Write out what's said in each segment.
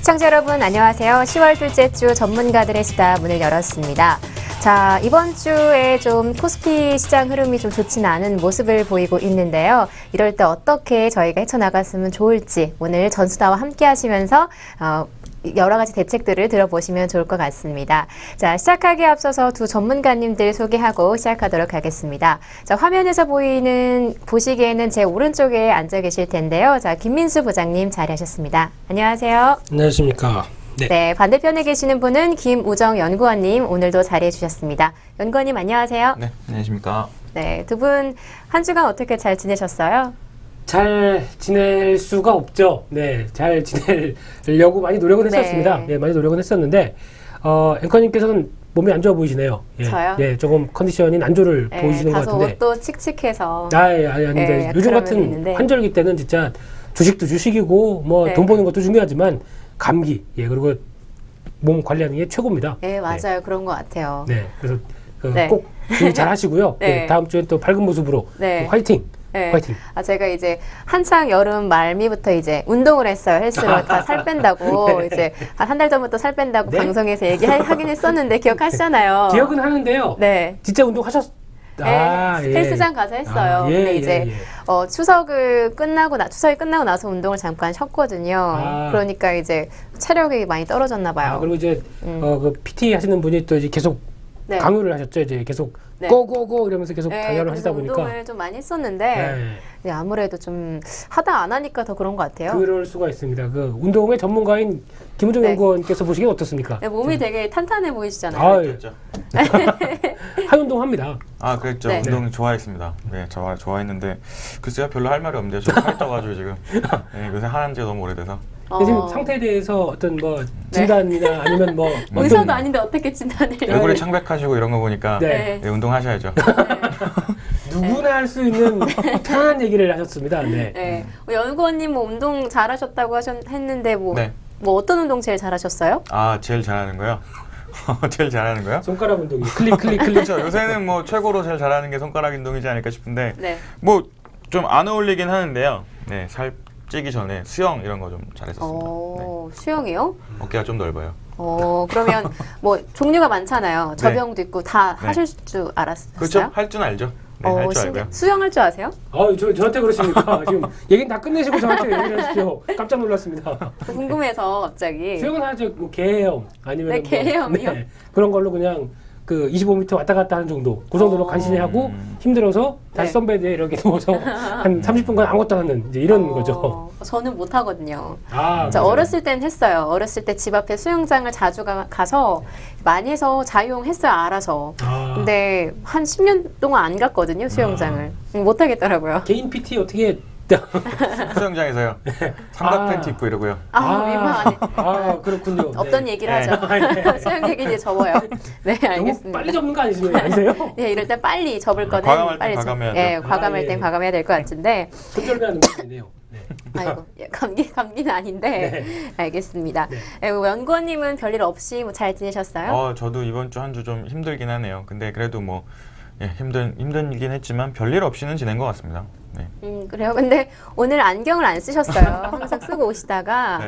시청자 여러분 안녕하세요. 10월 둘째 주 전문가들의 수다 문을 열었습니다. 자, 이번 주에 좀 코스피 시장 흐름이 좀 좋지는 않은 모습을 보이고 있는데요. 이럴 때 어떻게 저희가 헤쳐나갔으면 좋을지 오늘 전수다와 함께 하시면서 여러 가지 대책들을 들어보시면 좋을 것 같습니다. 자, 시작하기에 앞서서 두 전문가님들 소개하고 시작하도록 하겠습니다. 자, 화면에서 보시기에는 제 오른쪽에 앉아 계실 텐데요. 자, 김민수 부장님 자리하셨습니다. 안녕하세요. 안녕하십니까. 네, 반대편에 계시는 분은 김우정 연구원님 오늘도 자리해 주셨습니다. 연구원님 안녕하세요. 네, 안녕하십니까. 네, 두 분 한 주간 어떻게 잘 지내셨어요? 잘 지낼 수가 없죠. 네, 잘 지내려고 많이 노력은 했었습니다. 네, 많이 노력은 했었는데 앵커님께서는 몸이 안 좋아 보이시네요. 예, 저요? 예, 조금 컨디션이 난조를 보이시는 것 같은데. 다소 옷도 칙칙해서. 아닌데 요즘 같은 있는데. 환절기 때는 진짜 주식도 주식이고 뭐 돈 보는 것도 중요하지만 감기, 예, 그리고 몸 관리하는 게 최고입니다. 네, 맞아요. 그런 것 같아요. 네, 그래서 꼭 주의 잘 하시고요. 네. 네, 다음 주엔 또 밝은 모습으로 화이팅! 네. 화이팅! 제가 이제 한창 여름 말미부터 이제 운동을 했어요. 헬스로 다 살 뺀다고. 네. 이제 한 달 전부터 살 뺀다고 네? 방송에서 얘기하긴 했었는데 기억하시잖아요. 기억은 하는데요. 네. 진짜 운동하셨? 네, 예. 헬스장 가서 했어요. 근데 이제 추석이 끝나고 나서 운동을 잠깐 쉬었거든요. 그러니까 이제 체력이 많이 떨어졌나 봐요. 그리고 이제 그 PT 하시는 분이 또 이제 계속 강요를 하셨죠. 이제 계속 고고고 이러면서 계속 강요를 하시다 보니까 운동을 좀 많이 했었는데 아무래도 좀 하다 안 하니까 더 그런 것 같아요. 그럴 수가 있습니다. 그 운동의 전문가인 김은정 연구원께서 보시기엔 어떻습니까? 네, 몸이 되게 탄탄해 보이시잖아요. 그렇죠. 하운동 합니다. 그랬죠. 네. 운동 좋아했습니다. 네, 좋아했는데 글쎄요, 별로 할 말이 없는데 저 살이 쪄가지고 지금 요새 하는 지가 너무 오래돼서. 지금 상태에 대해서 어떤 뭐 진단이나 아니면 뭐 의사도 아닌데 어떻게 진단을? 얼굴이 창백하시고 이런 거 보니까 네. 운동하셔야죠. 누구나 할 수 있는 편한 얘기를 하셨습니다. 네. 연구원님 뭐 운동 잘하셨다고 했는데 뭐 어떤 운동 제일 잘하셨어요? 제일 잘하는 거요? 제일 잘하는 거요? 손가락 운동이 클릭. 그렇죠. 요새는 뭐 최고로 제일 잘하는 게 손가락 운동이지 않을까 싶은데 뭐 좀 안 어울리긴 하는데요. 네, 살 찌기 전에 수영 이런 거 좀 잘했었습니다. 수영이요? 어깨가 좀 넓어요. 그러면 뭐 종류가 많잖아요. 접영도 있고 다 하실 줄 알았어요? 그렇죠. 할 줄 알죠. 네, 할 줄 알고요. 수영할 줄 아세요? 저한테 그러십니까? 지금 얘기는 다 끝내시고 저한테 얘기를 하십시오. 깜짝 놀랐습니다. 궁금해서 갑자기. 수영은 하죠. 뭐 개헤엄 아니면 개헤엄이요? 그런 걸로 그냥 그 25m 왔다 갔다 하는 정도. 그 정도로 간신히 하고 힘들어서 다시 선베드에 이렇게 누워서 한 30분간 아무것도 안 하는 이제 이런 거죠. 저는 못 하거든요. 저 어렸을 땐 했어요. 어렸을 때 집 앞에 수영장을 자주 가서 많이 해서 자유형했어요. 알아서. 근데 한 10년 동안 안 갔거든요. 수영장을. 못 하겠더라고요. 개인 PT 어떻게 수영장에서요. 삼각 팬티 입고 이러고요. 그렇군요. 없던 얘기를 하죠. 수영 얘기 이제 접어요. 네, 알겠습니다. 너무 빨리 접는 거 아니세요? 네, 이럴 때 빨리 접을 거는 과감할 빨리 땐 과감해야죠. 네, 과감할 땐 과감해야 될 것 같은데. 손절배하는 거 아니네요. 아이고, 감기는 아닌데. 알겠습니다. 연구원님은 별일 없이 뭐 잘 지내셨어요? 저도 이번 주 한 주 좀 힘들긴 하네요. 근데 그래도 뭐 힘들긴 했지만 별일 없이는 지낸 것 같습니다. 그래요. 근데 오늘 안경을 안 쓰셨어요. 항상 쓰고 오시다가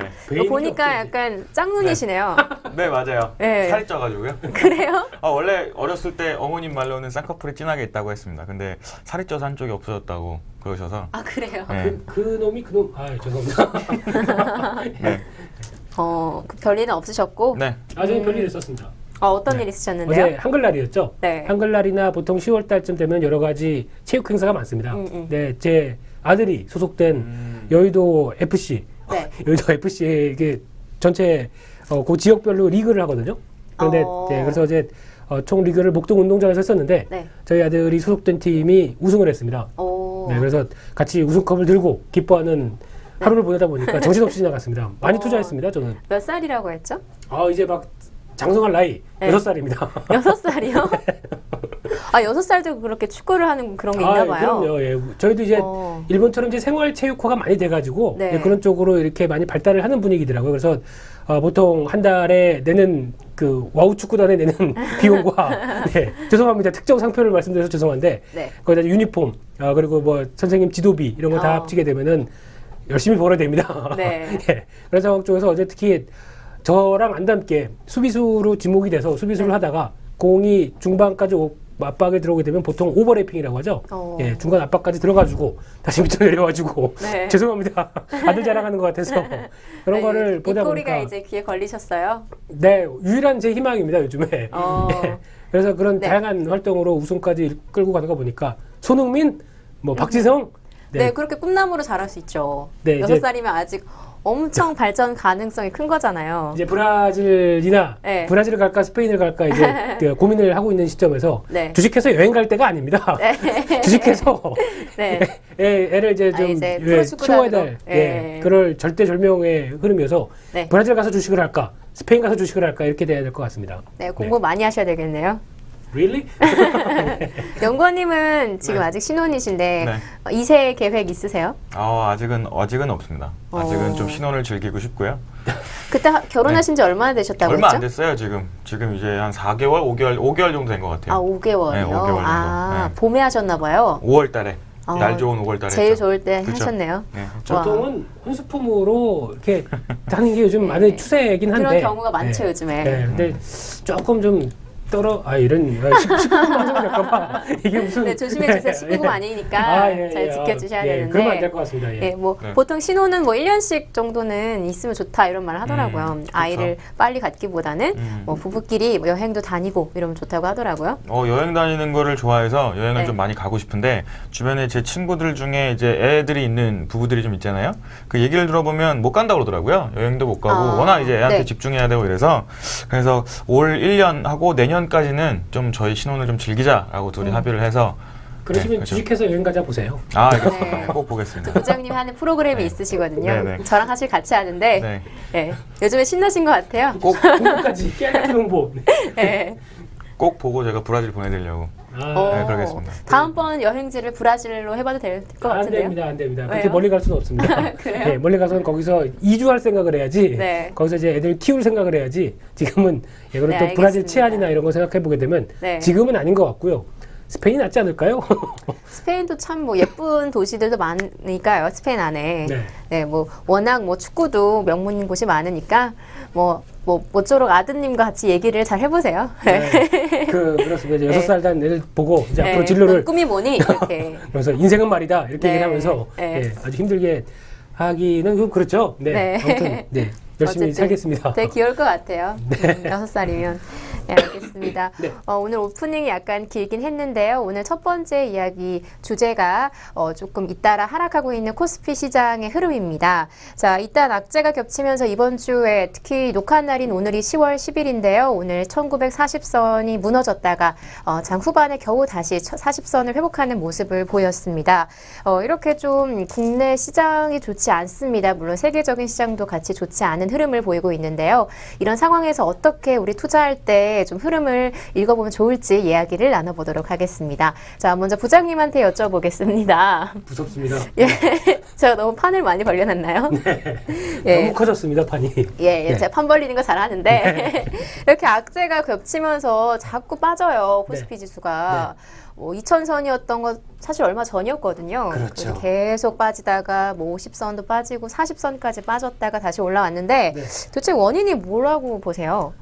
보니까 약간 짝눈이시네요. 네, 맞아요. 살이 쪄가지고요. 그래요? 원래 어렸을 때 어머님 말로는 쌍꺼풀이 진하게 있다고 했습니다. 근데 살이 쪄서 한쪽이 없어졌다고 그러셔서. 그래요? 그놈 죄송합니다. 별일은 없으셨고? 네. 저는 별일 있었습니다. 어떤 일 있으셨는데요? 어제 한글날이었죠. 한글날이나 보통 10월 달쯤 되면 여러 가지 체육 행사가 많습니다. 네, 제 아들이 소속된 여의도 FC, 여의도 FC에 이게 전체 그 지역별로 리그를 하거든요. 그런데 그래서 어제 총 리그를 목동 운동장에서 했었는데 저희 아들이 소속된 팀이 우승을 했습니다. 그래서 같이 우승컵을 들고 기뻐하는 하루를 보내다 보니까 정신없이 지나갔습니다. 많이 투자했습니다, 저는. 몇 살이라고 했죠? 이제 막 장성할 나이 6살입니다. 6살이요? 6살도 그렇게 축구를 하는 그런 게 있나 봐요. 그럼요. 저희도 이제 일본처럼 이제 생활체육화가 많이 돼가지고 그런 쪽으로 이렇게 많이 발달을 하는 분위기더라고요. 그래서 보통 한 달에 내는 그 와우 축구단에 내는 비용과 죄송합니다. 특정 상표를 말씀드려서 죄송한데 거기다 유니폼 그리고 뭐 선생님 지도비 이런 거 다 합치게 되면은 열심히 벌어야 됩니다. 네. 예. 그런 상황 쪽에서 어제 특히 저랑 안 닮게 수비수로 지목이 돼서 수비수를 하다가 공이 중반까지 압박에 들어오게 되면 보통 오버래핑이라고 하죠. 예, 중간 압박까지 들어가지고 다시 밑으로 내려와주고 네. 죄송합니다. 아들 자랑하는 것 같아서 그런 거를 보다 입꼬리가 보니까 이제 귀에 걸리셨어요? 네, 유일한 제 희망입니다 요즘에. 예. 그래서 그런 네. 다양한 활동으로 우승까지 끌고 가는 거 보니까 손흥민, 뭐 박지성, 네, 그렇게 꿈나무로 자랄 수 있죠. 네, 6살이면 아직 엄청 발전 가능성이 큰 거잖아요. 이제 브라질이나 네. 브라질을 갈까 스페인을 갈까 이제 그 고민을 하고 있는 시점에서 네. 주식해서 여행 갈 때가 아닙니다. 네. 주식해서 네. 애를 이제 좀 이제 예, 프로축구단으로. 키워야 될 예. 그럴 절대절명의 흐름이어서 네. 브라질 가서 주식을 할까 스페인 가서 주식을 할까 이렇게 돼야 될 것 같습니다. 네, 공부 많이 하셔야 되겠네요. Really? 연구원님은 지금 네. 아직 신혼이신데 네. 2세 계획 있으세요? 아직은 없습니다. 아직은 좀 신혼을 즐기고 싶고요. 그때 결혼하신 지 얼마나 되셨다고 얼마 안 했죠? 됐어요, 지금 이제 한 4개월, 5개월 정도 된 것 같아요. 아, 5개월이요? 네, 5개월 정도. 아, 네. 봄에 하셨나 봐요? 5월 달에. 날 좋은 5월 달에 제일 했죠. 좋을 때 그쵸? 하셨네요. 네. 와. 보통은 혼수품으로 이렇게 하는 게 요즘 많은 추세이긴 한데 그런 경우가 많죠, 네. 요즘에. 네, 근데 조금 좀 이런 19금 방송이 될까봐 이게 무슨 네, 조심해 주세요. 19금 아니니까 잘 지켜주셔야 되는데. 그러면 안 될 것 같습니다. 예. 예, 뭐 네. 보통 신혼은 뭐 1년씩 정도는 있으면 좋다 이런 말을 하더라고요. 아이를 빨리 갖기보다는 뭐 부부끼리 뭐 여행도 다니고 이러면 좋다고 하더라고요. 여행 다니는 거를 좋아해서 여행을 네. 좀 많이 가고 싶은데 주변에 제 친구들 중에 이제 애들이 있는 부부들이 좀 있잖아요. 그 얘기를 들어보면 못 간다고 그러더라고요. 여행도 못 가고 워낙 이제 애한테 네. 집중해야 되고 이래서 그래서 올 1년 하고 내년까지는 좀 저희 신혼을 좀 즐기자라고 둘이 합의를 해서 그러시면 네, 그렇죠. 주식해서 여행 가자 보세요. 이거 네. 꼭 보겠습니다. 부장님이 하는 프로그램이 있으시거든요. 네, 네. 저랑 사실 같이 하는데 네. 예, 요즘에 신나신 것 같아요. 꼭, 공부까지 깨알같은 홍보. 예. 꼭 보고 제가 브라질 보내드리려고 네, 그러겠습니다. 다음번 여행지를 브라질로 해봐도 될 것 안 같은데요. 됩니다, 안 됩니다. 왜요? 그렇게 멀리 갈 수는 없습니다. 그래요? 네, 멀리 가서는 거기서 이주할 생각을 해야지. 네. 거기서 이제 애들 키울 생각을 해야지. 지금은 그리고 네, 또 브라질 알겠습니다. 치안이나 이런 거 생각해 보게 되면 네. 지금은 아닌 것 같고요. 스페인이 낫지 않을까요? 스페인도 참 뭐 예쁜 도시들도 많으니까요. 스페인 안에. 네. 네, 뭐 워낙 뭐 축구도 명문인 곳이 많으니까 모쪼록 아드님과 같이 얘기를 잘 해보세요. 네. 그렇습니다. 이제 6살 된 애들 보고 이제 네, 앞으로 진로를 넌 꿈이 뭐니? 이렇게. 그래서 인생은 말이다 이렇게 네. 얘기하면서 네. 예, 아주 힘들게 하기는 좀 그렇죠. 네. 네. 아무튼 네. 열심히 어쨌든 살겠습니다. 되게 귀여울 것 같아요. 6살이면. 네, 알겠습니다. 네. 오늘 오프닝이 약간 길긴 했는데요. 오늘 첫 번째 이야기 주제가 조금 잇따라 하락하고 있는 코스피 시장의 흐름입니다. 자, 일단 악재가 겹치면서 이번 주에 특히 녹화 날인 오늘이 10월 10일인데요. 오늘 1940선이 무너졌다가 장 후반에 겨우 다시 40선을 회복하는 모습을 보였습니다. 이렇게 좀 국내 시장이 좋지 않습니다. 물론 세계적인 시장도 같이 좋지 않은 흐름을 보이고 있는데요. 이런 상황에서 어떻게 우리 투자할 때 좀 흐름을 읽어보면 좋을지 이야기를 나눠보도록 하겠습니다. 자, 먼저 부장님한테 여쭤보겠습니다. 무섭습니다. 예, 제가 너무 판을 많이 벌려놨나요? 네. 너무 커졌습니다, 판이. 예, 네. 제가 판 벌리는 거 잘하는데 이렇게 악재가 겹치면서 자꾸 빠져요. 코스피 지수가. 2000선이었던 거 사실 얼마 전이었거든요. 그렇죠. 계속 빠지다가 50선도 빠지고 40선까지 빠졌다가 다시 올라왔는데 네. 도대체 원인이 뭐라고 보세요?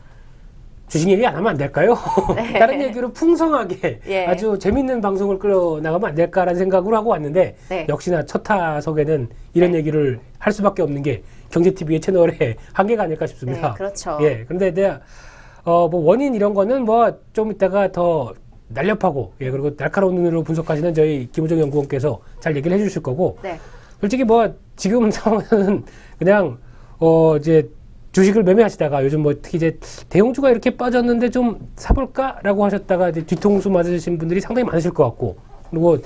주식 얘기 안 하면 안 될까요? 네. 다른 얘기로 풍성하게 예. 아주 재밌는 방송을 끌어나가면 안 될까라는 생각으로 하고 왔는데 네. 역시나 첫 타석에는 이런 네. 얘기를 할 수밖에 없는 게 경제TV의 채널의 한계가 아닐까 싶습니다. 네, 그렇죠. 예, 그런데 내가 뭐 원인 이런 거는 뭐 좀 이따가 더 날렵하고 그리고 날카로운 눈으로 분석하시는 저희 김우정 연구원께서 잘 얘기를 해주실 거고 네. 솔직히 뭐 지금 상황에서는 그냥 이제 주식을 매매하시다가 요즘 뭐 특히 이제 대형주가 이렇게 빠졌는데 좀 사볼까라고 하셨다가 이제 뒤통수 맞으신 분들이 상당히 많으실 것 같고 그리고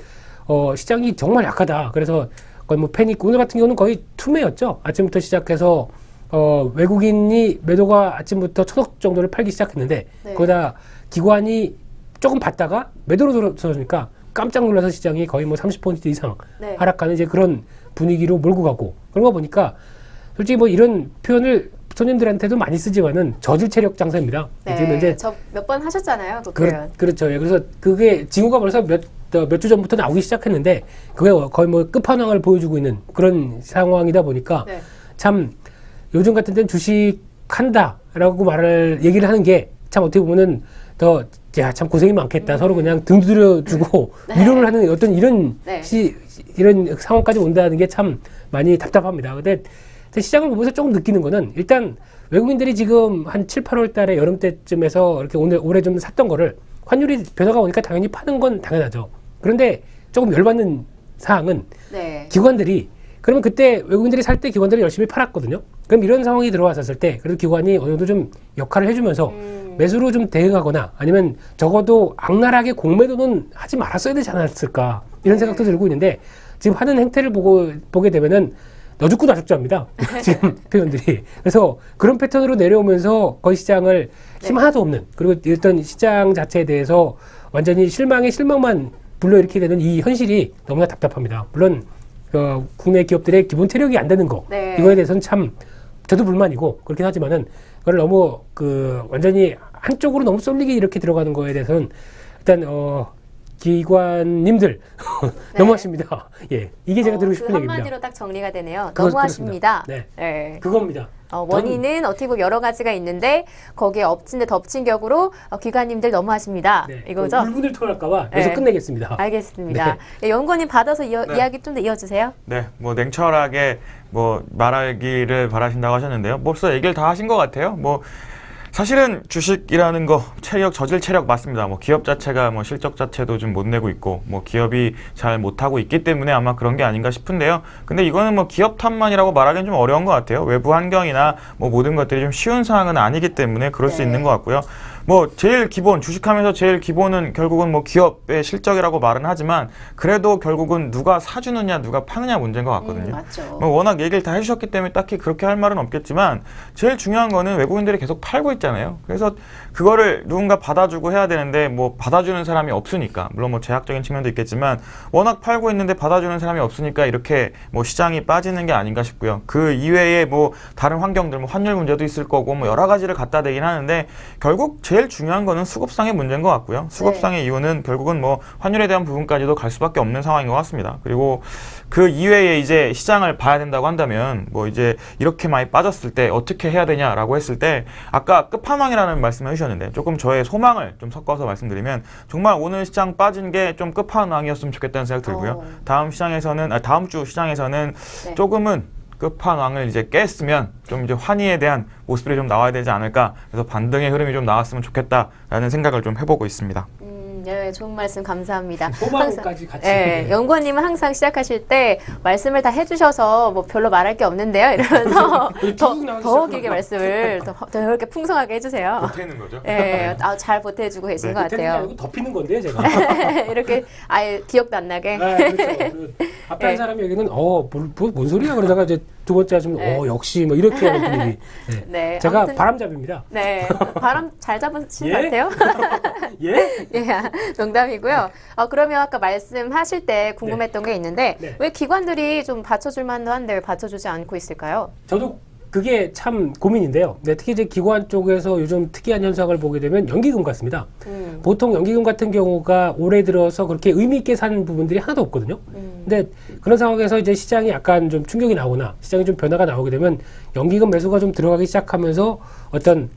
시장이 정말 약하다. 그래서 거의 뭐 패닉 오늘 같은 경우는 거의 투매였죠. 아침부터 시작해서 외국인이 매도가 아침부터 1,000억 정도를 팔기 시작했는데 네. 거기다 기관이 조금 봤다가 매도로 들어서니까 깜짝 놀라서 시장이 거의 뭐 30% 이상 네. 하락하는 이제 그런 분위기로 몰고 가고 그런 거 보니까 솔직히 뭐 이런 표현을 손님들한테도 많이 쓰지만은 저질 체력 장사입니다. 지금 네. 이제 저 몇 번 하셨잖아요. 그 표현. 그렇죠. 예. 그래서 그게 징후가 벌써 몇 몇 주 전부터 나오기 시작했는데 그게 거의 뭐 끝판왕을 보여주고 있는 그런 상황이다 보니까 네. 참 요즘 같은 때는 주식한다라고 얘기를 하는 게 참 어떻게 보면은 참 고생이 많겠다. 서로 그냥 등 두드려주고 위로를 하는 어떤 이런 이런 상황까지 온다는 게 참 많이 답답합니다. 근데 시장을 보면서 조금 느끼는 거는 일단 외국인들이 지금 한 7, 8월 달에 여름 때쯤에서 이렇게 올해 좀 샀던 거를 환율이 변화가 오니까 당연히 파는 건 당연하죠. 그런데 조금 열받는 사항은 기관들이 그러면 그때 외국인들이 살 때 기관들이 열심히 팔았거든요. 그럼 이런 상황이 들어왔었을 때 그래도 기관이 어느 정도 좀 역할을 해주면서 매수로 좀 대응하거나 아니면 적어도 악랄하게 공매도는 하지 말았어야 되지 않았을까 이런 생각도 들고 있는데 지금 하는 행태를 보게 되면은 너 죽고 나 죽자입니다. 지금 표현들이. 그래서 그런 패턴으로 내려오면서 거의 시장을 힘 하나도 없는 그리고 일단 시장 자체에 대해서 완전히 실망에 실망만 불러일으키게 되는 이 현실이 너무나 답답합니다. 물론 국내 기업들의 기본 체력이 안 되는 거 이거에 대해서는 참 저도 불만이고 그렇긴 하지만은 그걸 너무 완전히 한쪽으로 너무 쏠리게 이렇게 들어가는 거에 대해서는 일단 기관님들 너무하십니다. 예, 이게 제가 드리고 싶은 얘기입니다. 한마디로 딱 정리가 되네요. 너무하십니다. 네, 그겁니다. 원인은 어떻게 보면 여러 가지가 있는데 거기에 엎친 데 덮친 격으로 기관님들 너무하십니다. 이거죠? 물분을 토할까봐 여기서 끝내겠습니다. 알겠습니다. 연구원님 받아서 이야기 좀 더 이어주세요. 네, 뭐 냉철하게 말하기를 바라신다고 하셨는데요. 벌써 얘기를 다 하신 것 같아요. 사실은 주식이라는 거 저질 체력 맞습니다. 기업 자체가 실적 자체도 좀 못 내고 있고 기업이 잘 못하고 있기 때문에 아마 그런 게 아닌가 싶은데요. 근데 이거는 기업 탓만이라고 말하기는 좀 어려운 것 같아요. 외부 환경이나 모든 것들이 좀 쉬운 상황은 아니기 때문에 그럴 수 있는 것 같고요. 제일 기본, 주식하면서 제일 기본은 결국은 기업의 실적이라고 말은 하지만 그래도 결국은 누가 사주느냐 누가 파느냐 문제인 것 같거든요. 맞죠. 워낙 얘기를 다 해주셨기 때문에 딱히 그렇게 할 말은 없겠지만 제일 중요한 거는 외국인들이 계속 팔고 있잖아요. 그래서 그거를 누군가 받아주고 해야 되는데 받아주는 사람이 없으니까 물론 제약적인 측면도 있겠지만 워낙 팔고 있는데 받아주는 사람이 없으니까 이렇게 시장이 빠지는 게 아닌가 싶고요. 그 이외에 다른 환경들 환율 문제도 있을 거고 여러 가지를 갖다 대긴 하는데 결국 제일 중요한 거는 수급상의 문제인 것 같고요. 수급상의 이유는 결국은 환율에 대한 부분까지도 갈 수밖에 없는 상황인 것 같습니다. 그리고 그 이외에 이제 시장을 봐야 된다고 한다면 이제 이렇게 많이 빠졌을 때 어떻게 해야 되냐라고 했을 때 아까 끝판왕이라는 말씀을 해주셨는데 조금 저의 소망을 좀 섞어서 말씀드리면 정말 오늘 시장 빠진 게 좀 끝판왕이었으면 좋겠다는 생각 들고요. 다음 주 시장에서는 조금은 끝판왕을 이제 깼으면 좀 이제 환희에 대한 모습들이 좀 나와야 되지 않을까. 그래서 반등의 흐름이 좀 나왔으면 좋겠다라는 생각을 좀 해보고 있습니다. 네, 좋은 말씀 감사합니다. 소망까지 같이. 연구원님은 항상 시작하실 때 말씀을 다 해주셔서 별로 말할 게 없는데요. 이러면서 더 길게 말씀을 더 이렇게 풍성하게 해주세요. 보태는 거죠? 네, 잘 보태주고 계신 것 같아요. 덮이는 건데 제가. 이렇게 아예 기억도 안 나게. 그렇죠. 앞에 한 사람이 여기는 뭔 소리야 그러다가 이제 두 번째 하시면 역시 이렇게 하는 분위기. 네. 제가 아무튼, 바람잡이입니다. 네, 바람 잘 잡으신 것 같아요. 예? 농담이고요. 그러면 아까 말씀하실 때 궁금했던 게 있는데 왜 기관들이 좀 받쳐줄 만도 한데 왜 받쳐주지 않고 있을까요? 저도 그게 참 고민인데요. 특히 이제 기관 쪽에서 요즘 특이한 현상을 보게 되면 연기금 같습니다. 보통 연기금 같은 경우가 올해 들어서 그렇게 의미 있게 산 부분들이 하나도 없거든요. 근데 그런 상황에서 이제 시장이 약간 좀 충격이 나거나 시장이 좀 변화가 나오게 되면 연기금 매수가 좀 들어가기 시작하면서 어떤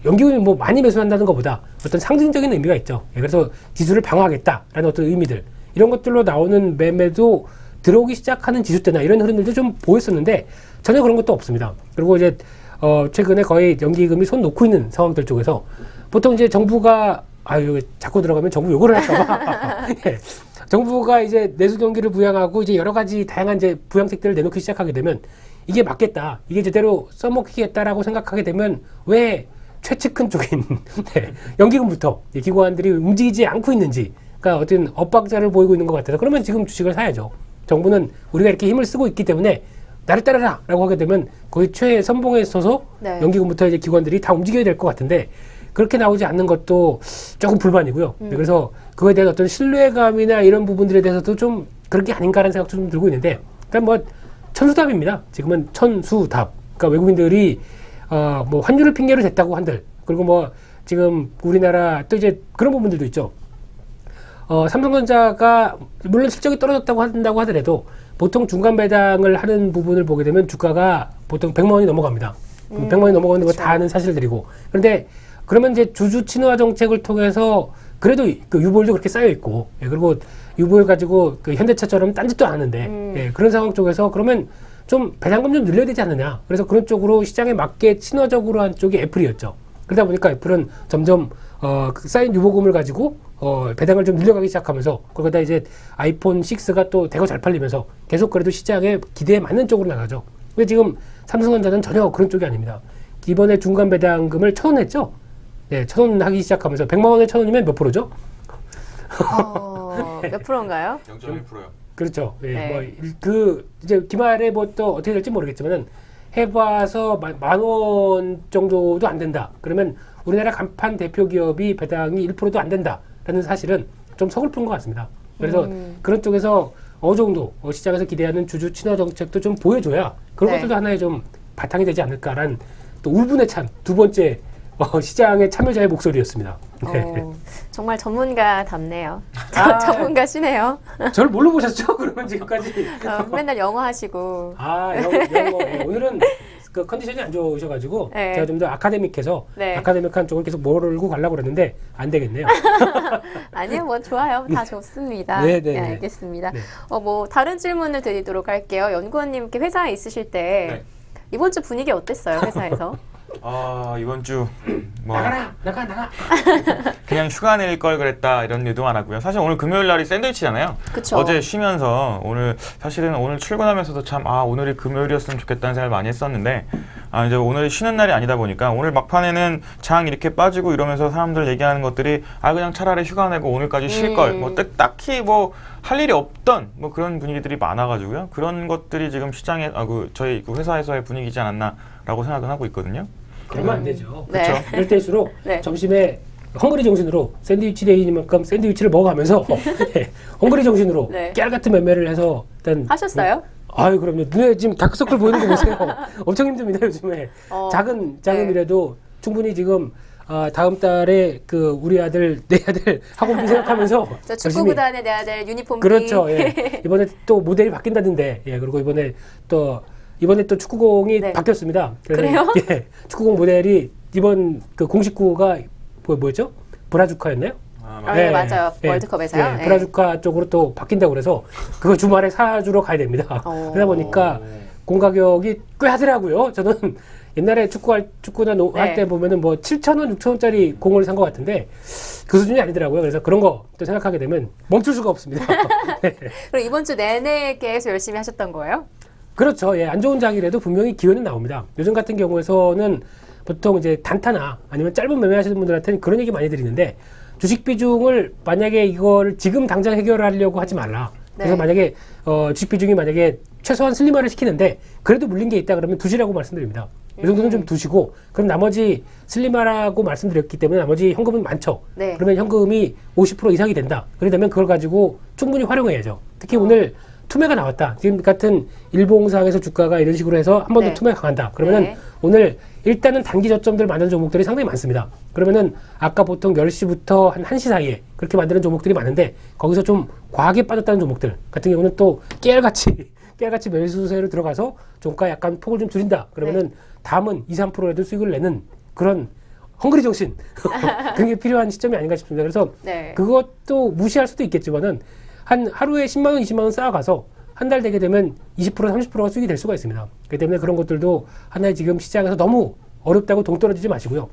연기금이 많이 매수한다는 것보다 어떤 상징적인 의미가 있죠. 그래서 지수를 방어하겠다라는 어떤 의미들 이런 것들로 나오는 매매도 들어오기 시작하는 지수 때나 이런 흐름들도 좀 보였었는데 전혀 그런 것도 없습니다. 그리고 이제 최근에 거의 연기금이 손 놓고 있는 상황들 쪽에서 보통 이제 정부가 자꾸 들어가면 정부 요구를 할까봐 정부가 이제 내수 경기를 부양하고 이제 여러 가지 다양한 이제 부양책들을 내놓기 시작하게 되면 이게 맞겠다, 이게 제대로 써먹히겠다라고 생각하게 되면 왜 최측근 쪽인 연기금부터 기관들이 움직이지 않고 있는지, 그러니까 어떤 엇박자를 보이고 있는 것 같아서 그러면 지금 주식을 사야죠. 정부는 우리가 이렇게 힘을 쓰고 있기 때문에 나를 따르라 라고 하게 되면 거의 최선봉에 서서 연기금부터 이제 기관들이 다 움직여야 될 것 같은데 그렇게 나오지 않는 것도 조금 불만이고요. 그래서 그거에 대한 어떤 신뢰감이나 이런 부분들에 대해서도 좀 그런 게 아닌가라는 생각도 좀 들고 있는데 일단 천수답입니다. 지금은 천수답. 그러니까 외국인들이 환율을 핑계로 댔다고 한들, 그리고 지금 우리나라 또 이제 그런 부분들도 있죠. 삼성전자가 물론 실적이 떨어졌다고 한다고 하더라도 보통 중간 배당을 하는 부분을 보게 되면 주가가 보통 100만 원이 넘어갑니다. 100만 원이 넘어가는 거 다 아는 사실들이고. 그런데 그러면 이제 주주 친화 정책을 통해서 그래도 그 유보율도 그렇게 쌓여 있고, 예, 그리고 유보율 가지고 그 현대차처럼 딴짓도 안 하는데, 예, 그런 상황 쪽에서 그러면 좀 배당금 좀 늘려야 되지 않느냐. 그래서 그런 쪽으로 시장에 맞게 친화적으로 한 쪽이 애플이었죠. 그러다 보니까 애플은 점점 그 쌓인 유보금을 가지고 배당을 좀 늘려가기 시작하면서 거기다 이제 아이폰 6가 또 대거 잘 팔리면서 계속 그래도 시장의 기대에 맞는 쪽으로 나가죠. 근데 지금 삼성전자는 전혀 그런 쪽이 아닙니다. 이번에 중간 배당금을 1,000원 했죠? 네, 1,000원 하기 시작하면서 100만 원에 1,000원이면 몇 프로죠? 몇 프로인가요? 0.1%요. 그렇죠. 예, 네. 이제 기말에 뭐 또 어떻게 될지 모르겠지만은 해봐서 10,000원 정도도 안 된다. 그러면 우리나라 간판 대표 기업이 배당이 1%도 안 된다라는 사실은 좀 서글픈 것 같습니다. 그래서 그런 쪽에서 어느 정도 시장에서 기대하는 주주 친화 정책도 좀 보여줘야 그런 네. 것들도 하나의 좀 바탕이 되지 않을까라는 또 울분에 찬 두 번째 시장의 참여자의 목소리였습니다. 네. 정말 전문가답네요. 아. 전문가시네요. 저를 뭘로 보셨죠? 그러면 지금까지. 맨날 영어 하시고. 영어. 네, 오늘은 그 컨디션이 안 좋으셔가지고 네. 제가 좀 더 아카데믹해서 네. 아카데믹한 쪽을 계속 몰고 가려고 그랬는데 안 되겠네요. 아니요, 뭐 좋아요. 다 좋습니다. 네, 네, 알겠습니다. 네. 뭐 다른 질문을 드리도록 할게요. 연구원님께 회사에 있으실 때 네. 이번 주 분위기 어땠어요, 회사에서? 이번 주 뭐 나가. 그냥 휴가 낼 걸 그랬다 이런 일도 많았고요. 사실 오늘 금요일 날이 샌드위치잖아요. 그쵸. 어제 쉬면서 사실은 오늘 출근하면서도 참 오늘이 금요일이었으면 좋겠다는 생각을 많이 했었는데 이제 오늘이 쉬는 날이 아니다 보니까 오늘 막판에는 장 이렇게 빠지고 이러면서 사람들 얘기하는 것들이 그냥 차라리 휴가 내고 오늘까지 쉴 걸 뭐 딱히 뭐 할 일이 없던 뭐 그런 분위기들이 많아가지고요. 그런 것들이 지금 시장에 저희 그 회사에서의 분위기지 않았나라고 생각은 하고 있거든요. 그러면 안 되죠. 네. 그렇죠. 이럴 때일수록 네. 점심에 헝그리 정신으로 샌드위치 데이니만큼 샌드위치를 먹어가면서 헝그리 정신으로 네. 깨알 같은 매매를 해서 일단 하셨어요? 그럼요. 눈에 지금 다크서클 보이는 거 보세요. 엄청 힘듭니다, 요즘에. 작은 네. 일에도 충분히 지금 다음 달에 우리 아들, 내 아들 학원비 생각하면서 저 축구구단에 내야 될 유니폼비. 그렇죠. 예. 이번에 또 모델이 바뀐다던데. 예. 그리고 이번에 또 축구공이 네. 바뀌었습니다. 그래요? 예. 축구공 모델이 이번 그 공식구가 뭐였죠? 브라주카였나요? 네, 맞아요. 월드컵에서요. 예, 브라주카 쪽으로 또 바뀐다고 그래서 그거 주말에 사주러 가야 됩니다. 그러다 보니까 공 가격이 꽤 하더라고요. 저는 옛날에 축구나 할 때 보면은 뭐 7,000원, 6,000원짜리 공을 산 것 같은데 그 수준이 아니더라고요. 그래서 그런 거 또 생각하게 되면 멈출 수가 없습니다. 네. 그럼 이번 주 내내 계속 열심히 하셨던 거예요? 그렇죠. 예, 안 좋은 장이라도 분명히 기회는 나옵니다. 요즘 같은 경우에서는 보통 이제 단타나 아니면 짧은 매매하시는 분들한테는 그런 얘기 많이 드리는데 주식 비중을 만약에 이걸 지금 당장 해결하려고 하지 말라. 그래서 네. 만약에 주식 비중이 만약에 최소한 슬림화를 시키는데 그래도 물린 게 있다 그러면 두시라고 말씀드립니다. 이 정도는 좀 두시고 그럼 나머지 슬림화라고 말씀드렸기 때문에 나머지 현금은 많죠. 네. 그러면 현금이 50% 이상이 된다. 그러면 그걸 가지고 충분히 활용해야죠. 특히 오늘 투매가 나왔다. 지금 같은 일봉상에서 주가가 이런 식으로 해서 한 번 더 네. 투매가 강한다. 그러면은 네. 오늘 일단은 단기 저점들 만드는 종목들이 상당히 많습니다. 그러면은 아까 보통 10시부터 한 1시 사이에 그렇게 만드는 종목들이 많은데 거기서 좀 과하게 빠졌다는 종목들 같은 경우는 또 깨알같이 매수세로 들어가서 종가 약간 폭을 좀 줄인다. 그러면은 다음은 2, 3%라도 수익을 내는 그런 헝그리 정신 그런 게 필요한 시점이 아닌가 싶습니다. 그래서 네. 그것도 무시할 수도 있겠지만은 한 하루에 10만 원, 20만 원 쌓아가서 한 달 되게 되면 20%, 30%가 수익이 될 수가 있습니다. 그렇기 때문에 그런 것들도 하나의 지금 시장에서 너무 어렵다고 동떨어지지 마시고요.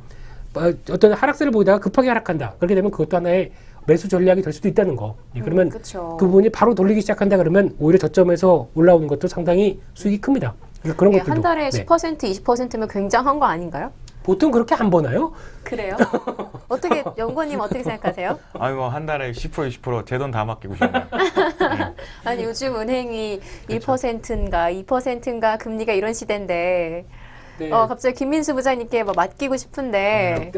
어떤 하락세를 보이다가 급하게 하락한다. 그렇게 되면 그것도 하나의 매수 전략이 될 수도 있다는 거. 그러면 그쵸. 그 부분이 바로 돌리기 시작한다 그러면 오히려 저점에서 올라오는 것도 상당히 수익이 큽니다. 그런 네, 것들도. 한 달에 네. 10%, 20%면 굉장한 거 아닌가요? 보통 그렇게 안 버나요? 그래요? 연구원님 어떻게 생각하세요? 한 달에 10%, 20% 제 돈 다 맡기고 싶네요. 아니 요즘 은행이 1%인가 2%인가 금리가 이런 시대인데 네. 갑자기 김민수 부장님께 뭐 맡기고 싶은데.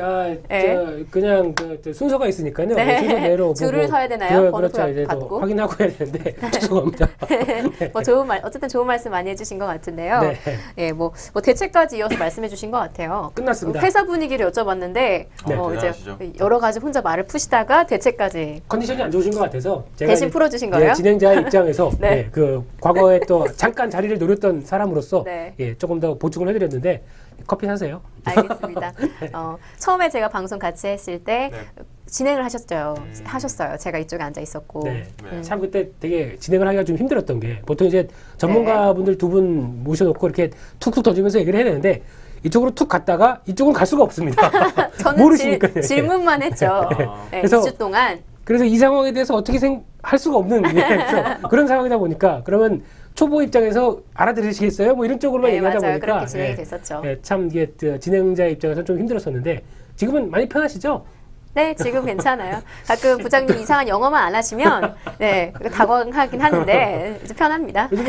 그냥 순서가 있으니까요. 네. 순서 내로 줄을 서야 되나요? 그렇죠. 이제 또 받고. 확인하고 해야 되는데 죄송합니다. 네. 어쨌든 좋은 말씀 많이 해주신 것 같은데요. 네. 예, 뭐 대책까지 이어서 말씀해주신 것 같아요. 끝났습니다. 회사 분위기를 여쭤봤는데 네. 이제 대단하시죠. 여러 가지 혼자 말을 푸시다가 대책까지 컨디션이 안 좋으신 것 같아서 제가 대신 이제, 풀어주신 거예요? 진행자의 입장에서 네. 그 과거에 또 잠깐 자리를 노렸던 사람으로서 네. 조금 더 보충을 해드렸는데 커피 사세요. 알겠습니다. 처음에 제가 방송 같이 했을 때 네. 진행을 하셨어요. 제가 이쪽에 앉아 있었고. 네. 네. 참 그때 되게 진행을 하기가 좀 힘들었던 게 보통 이제 전문가분들 두 분 모셔놓고 이렇게 툭툭 던지면서 얘기를 해야 되는데 이쪽으로 툭 갔다가 이쪽은 갈 수가 없습니다. 저는 모르시니까요. 질문만 했죠. 네, 그래서 2주 동안. 그래서 이 상황에 대해서 어떻게 할 수가 없는 그런 상황이다 보니까 그러면 초보 입장에서 알아들으시겠어요? 뭐 이런 쪽으로만 네, 얘기하다 맞아요. 보니까 그렇게 진행이 됐었죠. 참 이게 진행자 입장에서 좀 힘들었었는데 지금은 많이 편하시죠? 네, 지금 괜찮아요. 가끔 부장님 이상한 영어만 안 하시면 당황하긴 하는데 이제 편합니다. 요즘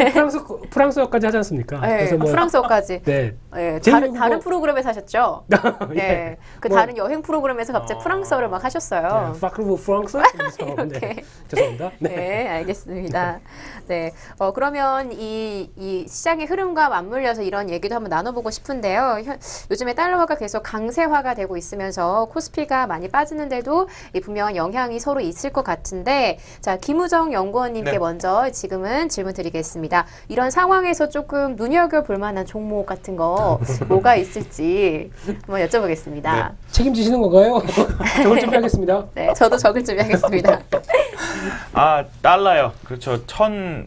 프랑스어까지 하지 않습니까? 네, 그래서 뭐 프랑스어까지. 네. 네, 제일 다른 프로그램에서 하셨죠? 예. 네, 그 뭐, 다른 여행 프로그램에서 갑자기 프랑스어를 막 하셨어요. 파크르브 프랑스? 네. 죄송합니다. 네, 알겠습니다. 네, 그러면 이 시장의 흐름과 맞물려서 이런 얘기도 한번 나눠보고 싶은데요. 요즘에 달러화가 계속 강세화가 되고 있으면서 코스피가 많이 빠지는데도 분명한 영향이 서로 있을 것 같은데, 자, 김우정 연구원님께 네. 먼저 지금은 질문 드리겠습니다. 이런 상황에서 조금 눈여겨볼 만한 종목 같은 거 뭐가 있을지 한번 여쭤보겠습니다. 네. 책임지시는 건가요? 저걸 준비하겠습니다. 네, 저도 적을 준비하겠습니다. 달러요. 그렇죠.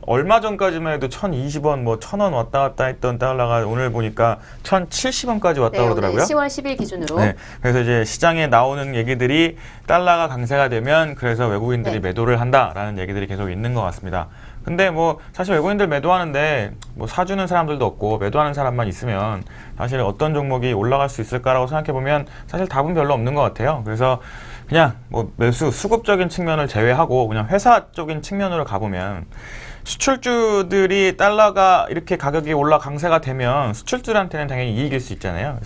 얼마 전까지만 해도 1,020원, 뭐 1,000원 왔다 갔다 했던 달러가 오늘 보니까 1,070원까지 왔다 네, 그러더라고요. 오늘 10월 10일 기준으로. 네. 그래서 이제 시장에 나오는 얘기들이 달러가 강세가 되면 그래서 외국인들이 네. 매도를 한다라는 얘기들이 계속 있는 것 같습니다. 근데 뭐 사실 외국인들 매도하는데 뭐 사주는 사람들도 없고 매도하는 사람만 있으면 사실 어떤 종목이 올라갈 수 있을까라고 생각해 보면 사실 답은 별로 없는 것 같아요. 그래서 그냥 뭐 매수 수급적인 측면을 제외하고 그냥 회사적인 측면으로 가보면 수출주들이 달러가 이렇게 가격이 강세가 되면 수출주들한테는 당연히 이익일 수 있잖아요.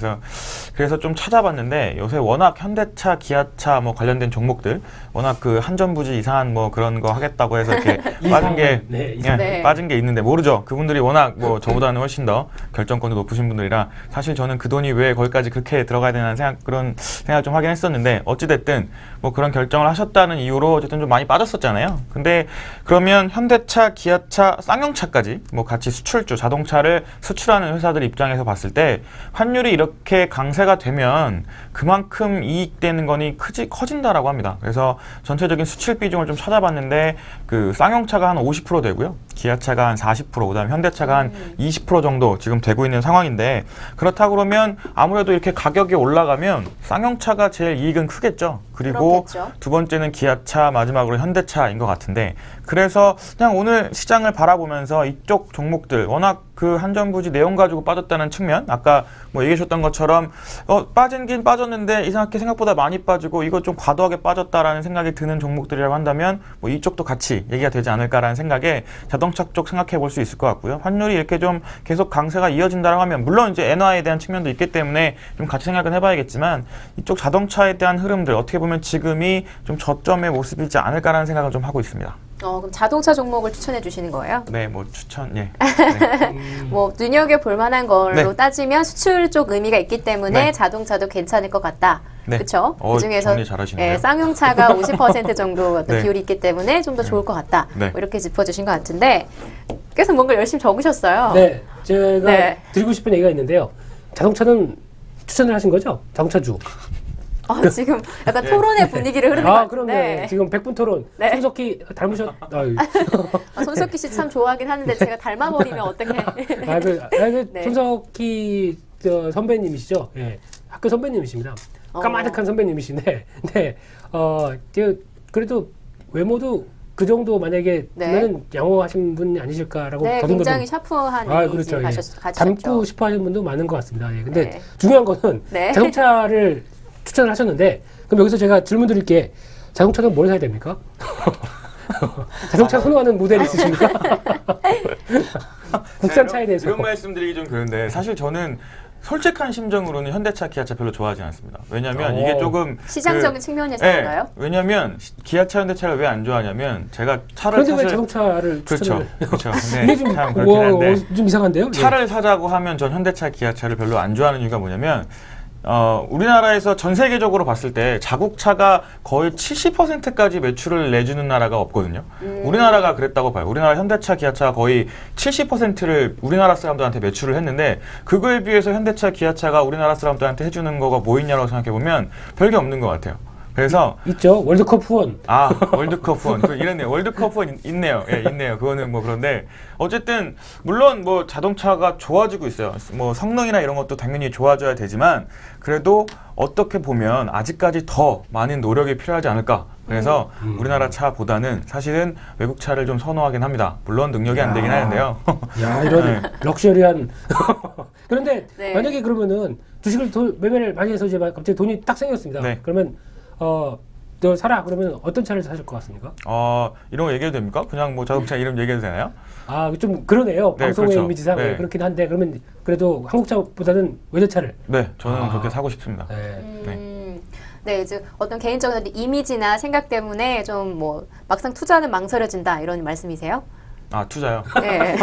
그래서 좀 찾아봤는데 요새 워낙 현대차, 기아차 뭐 관련된 종목들 워낙 그 한전부지 이상한 뭐 그런 거 하겠다고 해서 이렇게 빠진 게 네. 빠진 게 있는데 모르죠. 그분들이 워낙 뭐 저보다는 훨씬 더 결정권도 높으신 분들이라 사실 저는 그 돈이 왜 거기까지 그렇게 들어가야 되나 그런 생각 좀 하긴 했었는데 어찌 됐든 뭐 그런 결정을 하셨다는 이유로 어쨌든 좀 많이 빠졌었잖아요. 근데 그러면 현대차, 기아차, 쌍용차까지 뭐 같이 수출주, 자동차를 수출하는 회사들 입장에서 봤을 때 환율이 이렇게 강세가 되면 그만큼 이익되는 거니 커진다라고 합니다. 그래서 전체적인 수출 비중을 좀 찾아봤는데 그 쌍용차가 한 50% 되고요. 기아차가 한 40%, 그다음에 현대차가 한 20% 정도 지금 되고 있는 상황인데 그렇다고 그러면 아무래도 이렇게 가격이 올라가면 쌍용차가 제일 이익은 크겠죠. 그리고 그렇겠죠. 두 번째는 기아차, 마지막으로 현대차인 것 같은데 그래서 그냥 오늘 시장을 바라보면서 이쪽 종목들 워낙 그 한전부지 내용 가지고 빠졌다는 측면 아까 뭐 얘기하셨던 것처럼 빠진긴 빠졌는데 이상하게 생각보다 많이 빠지고 이거 좀 과도하게 빠졌다라는 생각이 드는 종목들이라고 한다면 뭐 이쪽도 같이 얘기가 되지 않을까라는 생각에 자동차 쪽 생각해 볼 수 있을 것 같고요. 환율이 이렇게 좀 계속 강세가 이어진다라고 하면 물론 이제 엔화에 대한 측면도 있기 때문에 좀 같이 생각은 해봐야겠지만 이쪽 자동차에 대한 흐름들 어떻게 보면 지금이 좀 저점의 모습이지 않을까라는 생각을 좀 하고 있습니다. 그럼 자동차 종목을 추천해 주시는 거예요? 네, 뭐 추천, 예. 뭐 눈여겨볼 만한 걸로 네. 따지면 수출 쪽 의미가 있기 때문에 네. 자동차도 괜찮을 것 같다. 네. 그렇죠? 그중에서 정리 잘하시네요. 쌍용차가 50% 정도 어떤 네. 비율이 있기 때문에 좀 더 좋을 것 같다. 네. 뭐 이렇게 짚어주신 것 같은데 계속 뭔가 열심히 적으셨어요. 네, 제가 네. 드리고 싶은 얘기가 있는데요. 자동차는 추천을 하신 거죠? 자동차주. 지금 약간 토론의 분위기를 흐르는 것 그럼요. 같은데 지금 100분 토론. 네. 손석희 손석희 씨 참 좋아하긴 하는데 제가 닮아버리면 어떡해. 네. 손석희 선배님이시죠? 예. 학교 선배님이십니다. 까마득한 선배님이신데, 네. 그래도 외모도 그 정도 만약에 보면은 양호하신 분 아니실까라고 네, 더듬더듬. 굉장히 샤프한 이미지 그렇죠. 가지셨죠. 닮고 싶어 하시는 분도 많은 것 같습니다. 예. 근데 네. 중요한 거는 네. 자동차를 추천을 하셨는데, 그럼 여기서 제가 질문 드릴게. 자동차는 뭘 사야 됩니까? 자동차 선호하는 모델 있으십니까? 국산 차에 대해서. 이런 말씀드리기 좀 그런데 사실 저는 솔직한 심정으로는 현대차, 기아차 별로 좋아하지 않습니다. 왜냐하면 이게 조금 시장적인 측면에서인가요? 왜냐하면 기아차, 현대차를 왜 안 좋아하냐면 제가 차를 그런데 사실 왜 자동차를 그렇죠. 그렇죠. 이게 좀, 참 그렇긴 한데 좀 이상한데요? 차를 사자고 하면 전 현대차, 기아차를 별로 안 좋아하는 이유가 뭐냐면 우리나라에서 전 세계적으로 봤을 때 자국차가 거의 70%까지 매출을 내주는 나라가 없거든요. 우리나라가 그랬다고 봐요. 우리나라 현대차, 기아차가 거의 70%를 우리나라 사람들한테 매출을 했는데 그거에 비해서 현대차, 기아차가 우리나라 사람들한테 해주는 거가 뭐 있냐고 생각해보면 별게 없는 것 같아요. 그래서 있죠. 월드컵 후원. 월드컵 후원. 이랬네요. 월드컵 후원 있네요. 예, 있네요. 그거는 뭐 그런데 어쨌든 물론 뭐 자동차가 좋아지고 있어요. 뭐 성능이나 이런 것도 당연히 좋아져야 되지만 그래도 어떻게 보면 아직까지 더 많은 노력이 필요하지 않을까. 그래서 우리나라 차보다는 사실은 외국 차를 좀 선호하긴 합니다. 물론 능력이 안 되긴 하는데요. 야, 이런 럭셔리한. 그런데 네. 만약에 그러면은 주식을 매매를 많이 해서 이제 갑자기 돈이 딱 생겼습니다. 네. 그러면 너 사라 그러면 어떤 차를 사실 것 같습니까? 이런 거 얘기해도 됩니까? 그냥 뭐 자동차 이름 얘기해도 되나요? 좀 그러네요. 네, 방송의 그렇죠. 이미지상 네. 그렇긴 한데 그러면 그래도 한국차보다는 외제차를. 네, 저는 그렇게 사고 싶습니다. 네, 이제 어떤 개인적인 이미지나 생각 때문에 좀 뭐 막상 투자는 망설여진다 이런 말씀이세요? 투자요. 네.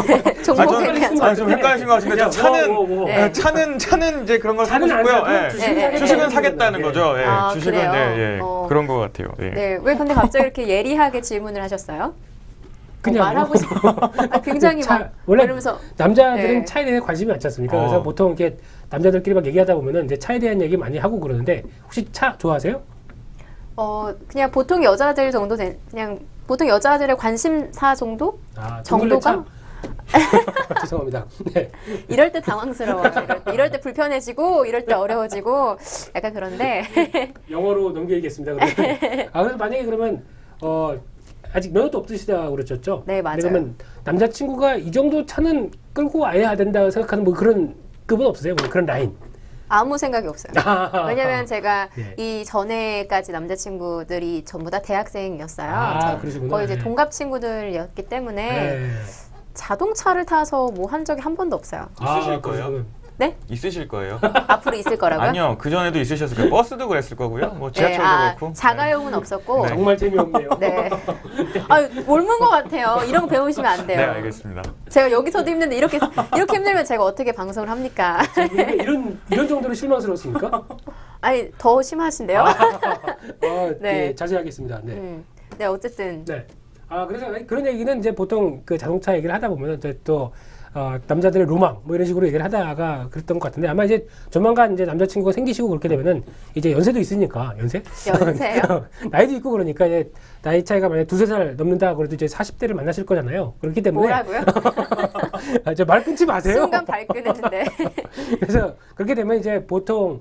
종목에 대한 좀 헷갈리신 것 같은데 차는 네. 차는 이제 그런 걸 사고 차는 안 싶고요. 사고 예. 주식은 주식은 사겠다는 거죠. 예. 주식은 그래요? 네, 그런 것 같아요. 예. 네, 왜 근데 갑자기 이렇게 예리하게 질문을 하셨어요? 그냥 말하고 싶어. 굉장히 막 원래 이러면서 남자들은 네. 차에 대해 관심이 많지 않습니까? 그래서 보통 이렇게 남자들끼리 막 얘기하다 보면은 이제 차에 대한 얘기 많이 하고 그러는데 혹시 차 좋아하세요? 그냥 보통 여자들 정도 그냥 보통 여자들의 관심사 정도? 정도가? 죄송합니다. 네. 이럴 때 당황스러워요. 이럴 때 불편해지고 이럴 때 어려워지고 약간 그런데 영어로 넘기겠습니다. 그래서 만약에 그러면 아직 면허도 없으시다고 그러셨죠? 네, 맞아요. 그러면 남자친구가 이 정도 차는 끌고 와야 된다 생각하는 뭐 그런 급은 없으세요? 뭐 그런 라인? 아무 생각이 없어요. 왜냐면 제가 네. 이 전에까지 남자친구들이 전부 다 대학생이었어요. 그러시구나. 거의 이제 네. 동갑 친구들이었기 때문에 네. 자동차를 타서 뭐 한 적이 한 번도 없어요. 있으실 거예요? 네? 있으실 거예요? 앞으로 있을 거라고요? 아니요, 그 전에도 있으셨을 거예요. 버스도 그랬을 거고요. 뭐 지하철도 그렇고. 자가용은 없었고. 네. 정말 재미없네요. 네. 옮은 것 같아요. 이런 거 배우시면 안 돼요. 네, 알겠습니다. 제가 여기서도 힘든데 이렇게 힘들면 제가 어떻게 방송을 합니까? 이런 정도로 실망스러웠습니까? 아니 더 심하신데요? 네, 자제하겠습니다. 네. 네, 어쨌든. 네. 그래서 그런 얘기는 이제 보통 그 자동차 얘기를 하다 보면 이제 또 남자들의 로망 뭐 이런 식으로 얘기를 하다가 그랬던 것 같은데 아마 이제 조만간 이제 남자친구가 생기시고 그렇게 되면은 이제 연세도 있으니까 연세요? 나이도 있고 그러니까 이제 나이 차이가 만약 2-3살 넘는다 그래도 이제 40대를 만나실 거잖아요. 그렇기 때문에 뭐라고요? 말 끊지 마세요. 순간 발끈했는데. 그래서 그렇게 되면 이제 보통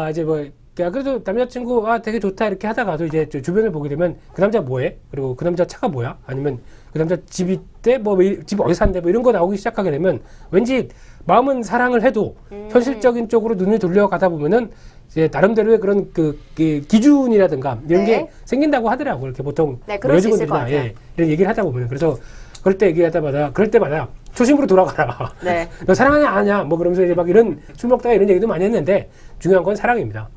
이제 뭐 그래도 남자친구 되게 좋다 이렇게 하다가도 이제 주변을 보게 되면 그 남자 뭐해? 그리고 그 남자 차가 뭐야? 아니면 그 남자 집 있대? 집 어디 산대? 뭐 이런 거 나오기 시작하게 되면 왠지 마음은 사랑을 해도 현실적인 쪽으로 눈을 돌려가다 보면은 이제 나름대로의 그런 그 기준이라든가 이런 게 생긴다고 하더라고요. 이렇게 보통 그럴 수 있을 것 같아요. 이런 얘기를 하다 보면 그래서 그럴 때마다 초심으로 돌아가라. 네. 너 사랑하냐 안 하냐? 뭐 그러면서 이제 막 이런 술 먹다가 이런 얘기도 많이 했는데 중요한 건 사랑입니다.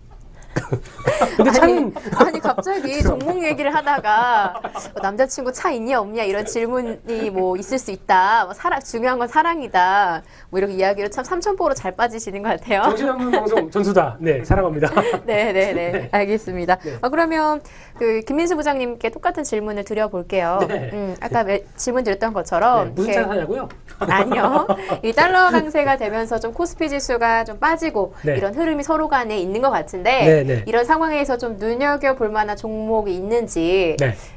근데 차는 아니 갑자기 종목 얘기를 하다가 남자친구 차 있냐 없냐 이런 질문이 뭐 있을 수 있다. 뭐 중요한 건 사랑이다. 뭐 이렇게 이야기로 참 삼천포로 잘 빠지시는 것 같아요. 정신없는 방송 전수다. 네, 사랑합니다. 네. 알겠습니다. 네. 그러면 그 김민수 부장님께 똑같은 질문을 드려볼게요. 네. 아까 질문 드렸던 것처럼 무슨 차 사냐고요? 아니요. 이 달러 강세가 되면서 좀 코스피 지수가 좀 빠지고 이런 흐름이 서로 간에 있는 것 같은데 이런 상황에서 좀 눈여겨볼 만한 종목이 있는지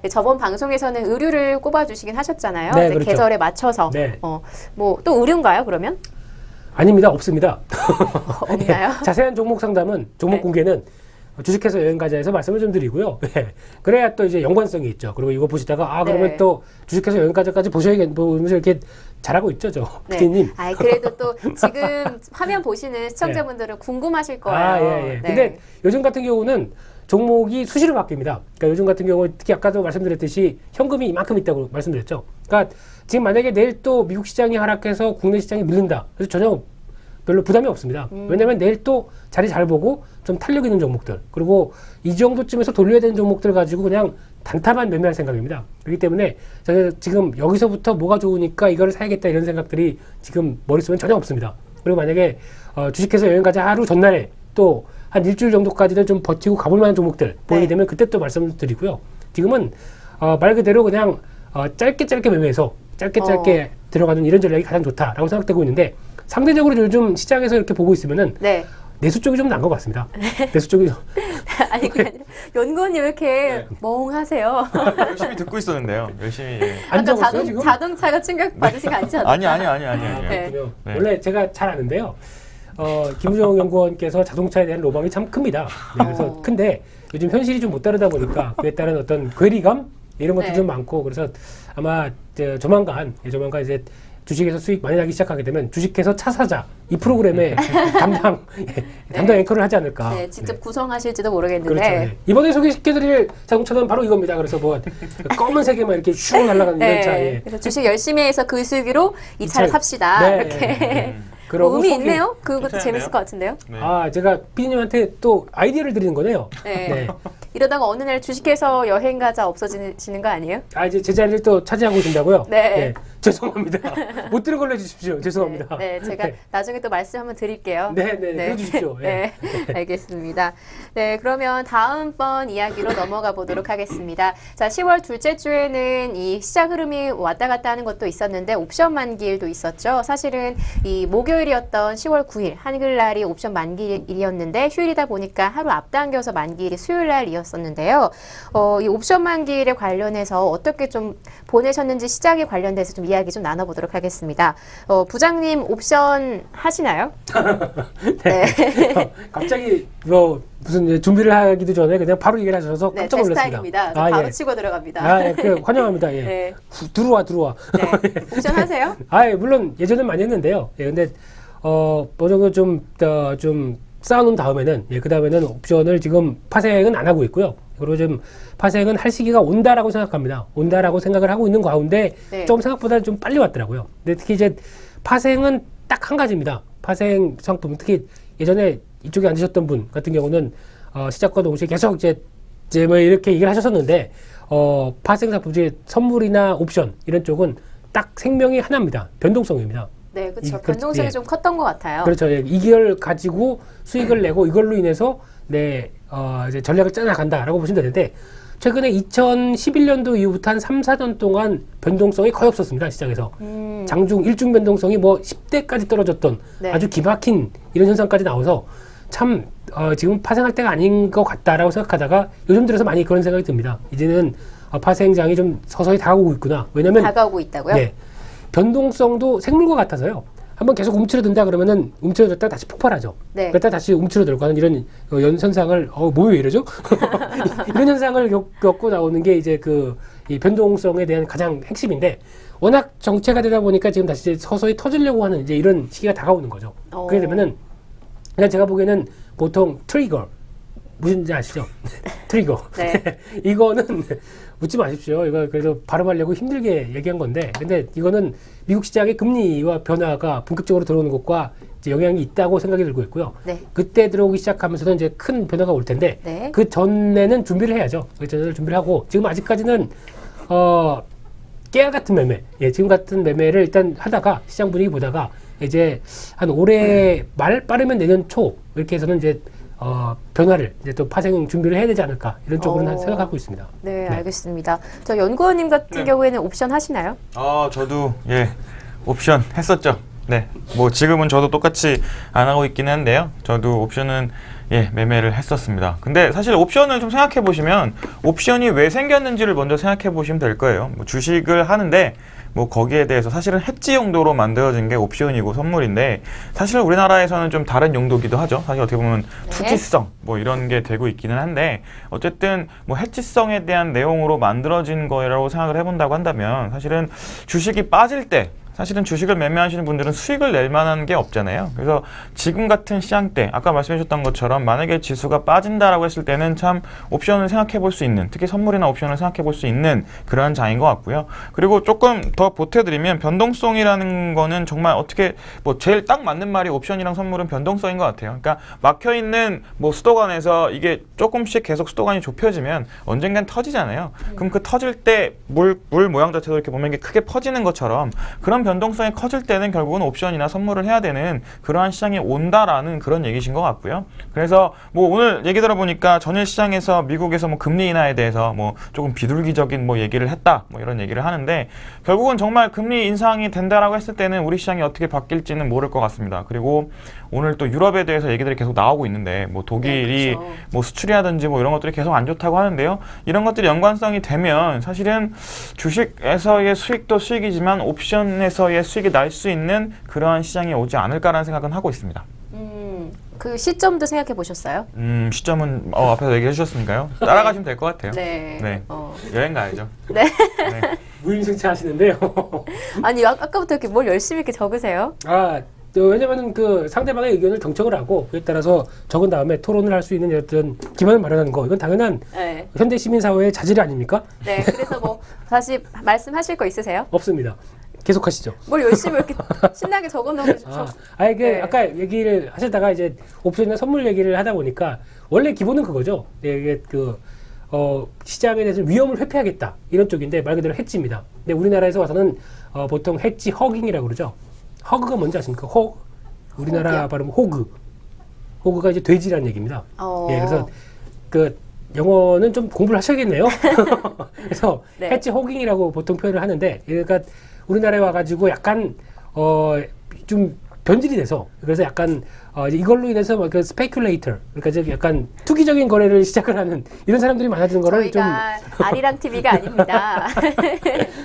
저번 방송에서는 의류를 꼽아주시긴 하셨잖아요. 그렇죠. 계절에 맞춰서. 뭐 또 의류인가요 그러면? 아닙니다. 없습니다. 없나요? 자세한 종목 상담은 종목 공개는 주식회사 여행가자에서 말씀을 좀 드리고요. 그래야 또 이제 연관성이 있죠. 그리고 이거 보시다가 그러면 또 주식회사 여행가자까지 보셔야겠면서 이렇게 잘하고 있죠, PD님. 그래도 또 지금 화면 보시는 시청자분들은 궁금하실 거예요. 근데 요즘 같은 경우는 종목이 수시로 바뀝니다. 그러니까 요즘 같은 경우 특히 아까도 말씀드렸듯이 현금이 이만큼 있다고 말씀드렸죠. 그러니까 지금 만약에 내일 또 미국 시장이 하락해서 국내 시장이 밀린다. 그래서 전혀 별로 부담이 없습니다. 왜냐하면 내일 또 자리 잘 보고 좀 탄력 있는 종목들, 그리고 이 정도쯤에서 돌려야 되는 종목들 가지고 그냥 단타만 매매할 생각입니다. 그렇기 때문에 저는 지금 여기서부터 뭐가 좋으니까 이거를 사야겠다 이런 생각들이 지금 머릿속에 전혀 없습니다. 그리고 만약에 주식해서 여행 가자 하루 전날에 또 한 일주일 정도까지는 좀 버티고 가볼 만한 종목들 보이게 되면 그때 또 말씀드리고요. 지금은 말 그대로 그냥 짧게 매매해서 짧게 들어가는 이런 전략이 가장 좋다라고 생각되고 있는데, 상대적으로 요즘 시장에서 이렇게 보고 있으면은 내수 쪽이 좀 난 것 같습니다. 내수 쪽이 아니 그게 아니라 연구원님 왜 이렇게 멍하세요? 열심히 듣고 있었는데요. 열심히. 안 적었어요 지금? 자동차가 충격 받으신 거 아니지 않나요? 아니. 네. 네. 원래 제가 잘 아는데요. 김우정 연구원께서 자동차에 대한 로망이 참 큽니다. 네, 그래서 큰데 요즘 현실이 좀 못 따르다 보니까 그에 따른 어떤 괴리감 이런 것도 좀 많고, 그래서 아마 조만간 이제 주식에서 수익 많이 나기 시작하게 되면 주식해서 차 사자 이 프로그램에 담당 앵커를 하지 않을까. 네, 직접 구성하실지도 모르겠는데. 그렇죠. 네. 이번에 소개시켜드릴 자동차는 바로 이겁니다. 그래서 뭐 검은색에만 이렇게 슝 날아가는 이런 차. 그래서 주식 열심히 해서 그 수익으로 이 차를 삽시다. 이렇게. 의미 있네요. 그것도 재밌을 것 같은데요. 네. 제가 피디님한테 또 아이디어를 드리는 거네요. 네. 이러다가 어느 날 주식해서 여행 가자 없어지시는 거 아니에요? 이제 제 자리를 또 차지하고 계신다고요? 네. 죄송합니다. 못 들은 걸로 해주십시오. 죄송합니다. 네, 제가 나중에 또 말씀 한번 드릴게요. 네. 해주십시오. 네, 알겠습니다. 네, 그러면 다음번 이야기로 넘어가 보도록 하겠습니다. 자, 10월 둘째 주에는 이 시장 흐름이 왔다 갔다 하는 것도 있었는데 옵션 만기일도 있었죠. 사실은 이 목요일이었던 10월 9일 한글날이 옵션 만기일이었는데 휴일이다 보니까 하루 앞당겨서 만기일이 수요일날이었었는데요. 이 옵션 만기일에 관련해서 어떻게 좀 보내셨는지 시장에 관련돼서 좀 이야기 좀 나눠보도록 하겠습니다. 부장님 옵션 하시나요? 네. 갑자기 무슨 준비를 하기도 전에 그냥 바로 얘기를 하셔서 깜짝 놀랐습니다. 제 스타일입니다. 바로 치고 들어갑니다. 환영합니다. 예. 네. 들어와. 네. 옵션 하세요? 물론 예전엔 많이 했는데요. 근데 어느 정도 좀 쌓아놓은 다음에는 그 다음에는 옵션을 지금 파생은 안 하고 있고요. 그리고 좀 파생은 할 시기가 온다라고 생각합니다. 온다라고 생각을 하고 있는 가운데 좀 생각보다 좀 빨리 왔더라고요. 근데 특히 이제 파생은 딱 한 가지입니다. 파생 상품, 특히 예전에 이쪽에 앉으셨던 분 같은 경우는 시작과 동시에 계속 이제 뭐 이렇게 얘기를 하셨었는데 파생 상품 중에 선물이나 옵션 이런 쪽은 딱 생명이 하나입니다. 변동성입니다. 네, 그렇죠. 변동성이 좀 컸던 것 같아요. 그렇죠. 이걸 가지고 수익을 내고 이걸로 인해서 이제 전략을 짜나간다라고 보시면 되는데, 최근에 2011년도 이후부터 한 3, 4년 동안 변동성이 거의 없었습니다. 시장에서. 장중, 일중 변동성이 뭐 10대까지 떨어졌던 아주 기막힌 이런 현상까지 나와서 참 지금 파생할 때가 아닌 것 같다라고 생각하다가 요즘 들어서 많이 그런 생각이 듭니다. 이제는 파생장이 좀 서서히 다가오고 있구나. 왜냐면 다가오고 있다고요? 네. 변동성도 생물과 같아서요. 한번 계속 움츠러든다 그러면은 움츠러졌다가 다시 폭발하죠. 그랬다 다시 움츠러들고 하는 이런 현상을 몸이 왜 이러죠? 이런 현상을 겪고 나오는 게 이제 이 변동성에 대한 가장 핵심인데, 워낙 정체가 되다 보니까 지금 다시 이제 서서히 터지려고 하는 이제 이런 시기가 다가오는 거죠. 그렇게 되면은 그냥 제가 보기에는 보통 트리거 무슨지 아시죠? 트리거. 이거는 묻지 마십시오. 이거 그래서 발음하려고 힘들게 얘기한 건데, 근데 이거는 미국 시장의 금리와 변화가 본격적으로 들어오는 것과 이제 영향이 있다고 생각이 들고 있고요. 그때 들어오기 시작하면서도 이제 큰 변화가 올 텐데, 그 전에는 준비를 해야죠. 그 전에는 준비를 하고, 지금 아직까지는 깨알 같은 매매, 지금 같은 매매를 일단 하다가 시장 분위기 보다가 이제 한 올해 말 빠르면 내년 초 이렇게 해서는 이제 변화를 이제 또 파생 준비를 해야 되지 않을까 이런 쪽으로는 생각하고 있습니다. 네, 알겠습니다. 저 연구원님 같은 경우에는 옵션 하시나요? 저도 옵션 했었죠. 네, 뭐 지금은 저도 똑같이 안 하고 있기는 한데요. 저도 옵션은 매매를 했었습니다. 근데 사실 옵션을 좀 생각해 보시면 옵션이 왜 생겼는지를 먼저 생각해 보시면 될 거예요. 뭐 주식을 하는데 뭐 거기에 대해서 사실은 해지 용도로 만들어진 게 옵션이고 선물인데, 사실 우리나라에서는 좀 다른 용도기도 하죠. 사실 어떻게 보면 투기성 뭐 이런 게 되고 있기는 한데, 어쨌든 뭐 해지성에 대한 내용으로 만들어진 거라고 생각을 해본다고 한다면, 사실은 주식이 빠질 때 사실은 주식을 매매하시는 분들은 수익을 낼 만한 게 없잖아요. 그래서 지금 같은 시장 때 아까 말씀해 주셨던 것처럼 만약에 지수가 빠진다라고 했을 때는 참 옵션을 생각해 볼 수 있는, 특히 선물이나 옵션을 생각해 볼 수 있는 그러한 장인 것 같고요. 그리고 조금 더 보태드리면 변동성이라는 거는 정말 어떻게 뭐 제일 딱 맞는 말이 옵션이랑 선물은 변동성인 것 같아요. 그러니까 막혀있는 뭐 수도관에서 이게 조금씩 계속 수도관이 좁혀지면 언젠간 터지잖아요. 그럼 그 터질 때 물 모양 자체도 이렇게 보면 이게 크게 퍼지는 것처럼 그런 변동성이 커질 때는 결국은 옵션이나 선물을 해야 되는 그러한 시장이 온다라는 그런 얘기신 것 같고요. 그래서 뭐 오늘 얘기 들어보니까 전일 시장에서 미국에서 뭐 금리 인하에 대해서 뭐 조금 비둘기적인 뭐 얘기를 했다 뭐 이런 얘기를 하는데 결국은 정말 금리 인상이 된다라고 했을 때는 우리 시장이 어떻게 바뀔지는 모를 것 같습니다. 그리고 오늘 또 유럽에 대해서 얘기들이 계속 나오고 있는데 뭐 독일이 그렇죠. 뭐 수출이라든지 뭐 이런 것들이 계속 안 좋다고 하는데요. 이런 것들이 연관성이 되면 사실은 주식에서의 수익도 수익이지만 옵션에서의 수익이 날 수 있는 그러한 시장이 오지 않을까라는 생각은 하고 있습니다. 그 시점도 생각해 보셨어요? 시점은 앞에서 얘기해 주셨으니까요. 따라가시면 될 것 같아요. 네. 여행 가야죠. 네. 네. 무임승차하시는데요. 아니 아까부터 이렇게 뭘 열심히 이렇게 적으세요? 왜냐면은 그 상대방의 의견을 경청을 하고 그에 따라서 적은 다음에 토론을 할 수 있는 어떤 기반을 마련하는 거, 이건 당연한 네. 현대 시민 사회의 자질 아닙니까? 네. 그래서 뭐 다시 말씀하실 거 있으세요? 없습니다. 계속하시죠. 뭘 열심히 이렇게 신나게 적어놓은 거. 이게 네. 아까 얘기를 하시다가 이제 옵션이나 선물 얘기를 하다 보니까 원래 기본은 그거죠. 이게 시장에 대해서 위험을 회피하겠다 이런 쪽인데 말 그대로 해지입니다. 근데 우리나라에서 와서는 보통 해지 허깅이라고 그러죠. 허그가 뭔지 아십니까? 호그. 우리나라 호그요? 발음은 호그. 호그가 이제 돼지라는 얘기입니다. 예, 그래서 그 영어는 좀 공부를 하셔야겠네요. 그래서 네. 해지 호깅이라고 보통 표현을 하는데, 그러니까 우리나라에 와가지고 약간 좀 변질이 돼서, 그래서 약간 이걸로 인해서 그 스페큘레이터, 그러니까 저기 약간 투기적인 거래를 시작을 하는 이런 사람들이 많아지는 거를 좀. 저희가 아리랑 TV가 아닙니다.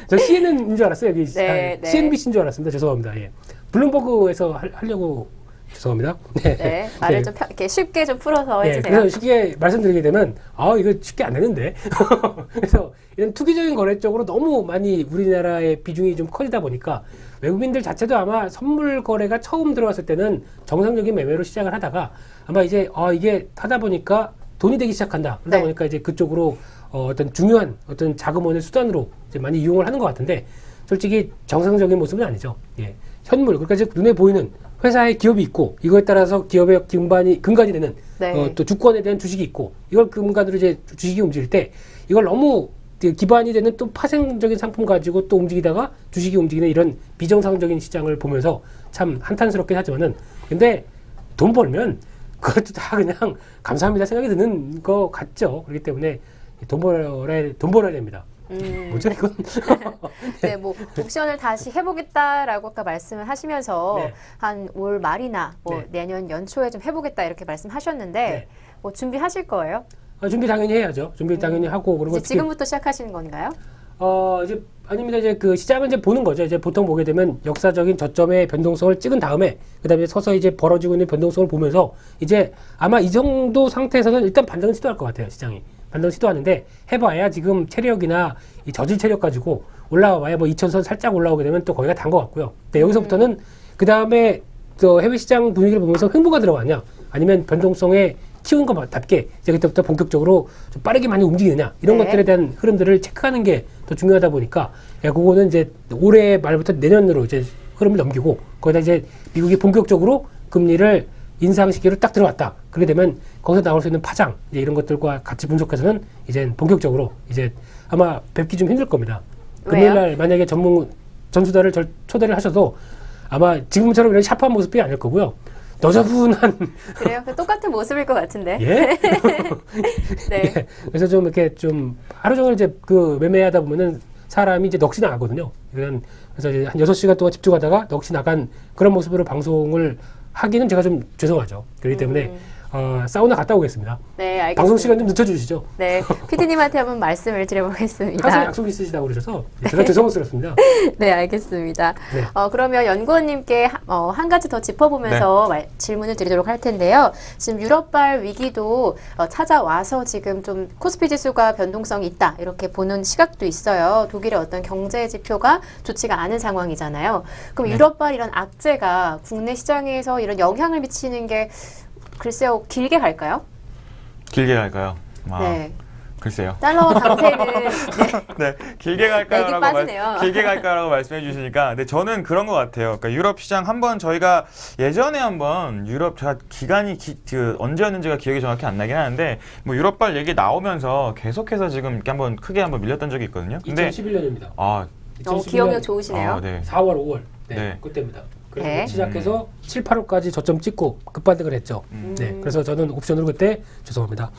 저 CNN인 줄 알았어요. 여기 네, 네. CNBC인 줄 알았습니다. 죄송합니다. 예. 블룸버그에서 하려고 죄송합니다. 네. 네, 말을 좀 이렇게 쉽게 좀 풀어서 네, 해주세요. 그래서 쉽게 말씀드리게 되면 이거 쉽게 안 되는데. 그래서 이런 투기적인 거래 쪽으로 너무 많이 우리나라의 비중이 좀 커지다 보니까 외국인들 자체도 아마 선물 거래가 처음 들어왔을 때는 정상적인 매매로 시작을 하다가 아마 이제 이게 하다 보니까 돈이 되기 시작한다. 그러다 네. 보니까 이제 그쪽으로 어떤 중요한 어떤 자금원의 수단으로 이제 많이 이용을 하는 것 같은데, 솔직히 정상적인 모습은 아니죠. 예. 현물, 그러니까 즉 눈에 보이는 회사의 기업이 있고, 이거에 따라서 기업의 근간이 되는 네. 또 주권에 대한 주식이 있고, 이걸 근간으로 이제 주식이 움직일 때 이걸 너무 기반이 되는 또 파생적인 상품 가지고 또 움직이다가 주식이 움직이는 이런 비정상적인 시장을 보면서 참 한탄스럽긴 하지만은, 근데 돈 벌면 그것도 다 그냥 감사합니다 생각이 드는 거 같죠. 그렇기 때문에 돈 벌어야 됩니다. 뭐죠 이건? 네, 뭐 옵션을 다시 해보겠다라고 아까 말씀을 하시면서 네. 한 올 말이나 뭐 네. 내년 연초에 좀 해보겠다 이렇게 말씀하셨는데 네. 뭐 준비하실 거예요? 준비 당연히 해야죠. 준비 당연히 하고, 그리고 이제 지금부터 시작하시는 건가요? 이제 아닙니다. 이제 그 시장을 이제 보는 거죠. 이제 보통 보게 되면 역사적인 저점의 변동성을 찍은 다음에 그다음에 서서히 이제 벌어지고 있는 변동성을 보면서 이제 아마 이 정도 상태에서는 일단 반등을 시도할 것 같아요. 시장이 반등 시도하는데, 해봐야 지금 체력이나 이 저질 체력 가지고 올라와야 뭐 2000선 살짝 올라오게 되면 또 거기가 단 것 같고요. 근데 여기서부터는 그 다음에 또 해외 시장 분위기를 보면서 횡보가 들어가냐, 아니면 변동성에 키운 것답게 이제 그때부터 본격적으로 좀 빠르게 많이 움직이느냐, 이런 네. 것들에 대한 흐름들을 체크하는 게 더 중요하다 보니까, 그거는 이제 올해 말부터 내년으로 이제 흐름을 넘기고, 거기다 이제 미국이 본격적으로 금리를 인상 시기로 딱 들어왔다. 그렇게 되면 거기서 나올 수 있는 파장, 이제 이런 것들과 같이 분석해서는 이제 본격적으로 이제 아마 뵙기 좀 힘들 겁니다. 왜요? 금요일날 만약에 전수달을 초대를 하셔도 아마 지금처럼 이런 샤프한 모습이 아닐 거고요. 너저분한. 그래요? 똑같은 모습일 것 같은데. 예? 네. 예. 그래서 좀 이렇게 좀 하루 종일 이제 그 매매하다 보면은 사람이 이제 넋이 나가거든요. 그래서 이제 한 6시간 동안 집중하다가 넋이 나간 그런 모습으로 방송을 하기는 제가 좀 죄송하죠. 그렇기 때문에 사우나 갔다 오겠습니다. 네, 알겠습니다. 방송 시간 좀 늦춰주시죠. 네, PD님한테 한번 말씀을 드려보겠습니다. 항상 약속 있으시다고 그러셔서 제가 죄송스럽습니다. 네, 알겠습니다. 네. 그러면 연구원님께 한 가지 더 짚어보면서 질문을 드리도록 할 텐데요. 지금 유럽발 위기도 찾아와서 지금 좀 코스피 지수가 변동성이 있다 이렇게 보는 시각도 있어요. 독일의 어떤 경제 지표가 좋지가 않은 상황이잖아요. 그럼 유럽발 이런 악재가 국내 시장에서 이런 영향을 미치는 게 글쎄요, 길게 갈까요? 길게 갈까요? 네. 글쎄요. 달러와 강세는 네, 길게 갈까라고 빠지네요. 길게 갈까라고 말씀해 주시니까, 근데 저는 그런 것 같아요. 그러니까 유럽 시장 한번 저희가 예전에 한번 유럽 제가 기간이 언제였는지가 기억이 정확히 안 나긴 하는데 뭐 유럽발 얘기 나오면서 계속해서 지금 이렇게 한번 크게 한번 밀렸던 적이 있거든요. 근데 2011년입니다. 2011년 기억력 좋으시네요. 네. 4월, 5월 네. 그때입니다. 그래서 네. 시작해서 7, 8월까지 저점 찍고 급반등을 했죠. 네, 그래서 저는 옵션으로 그때 죄송합니다.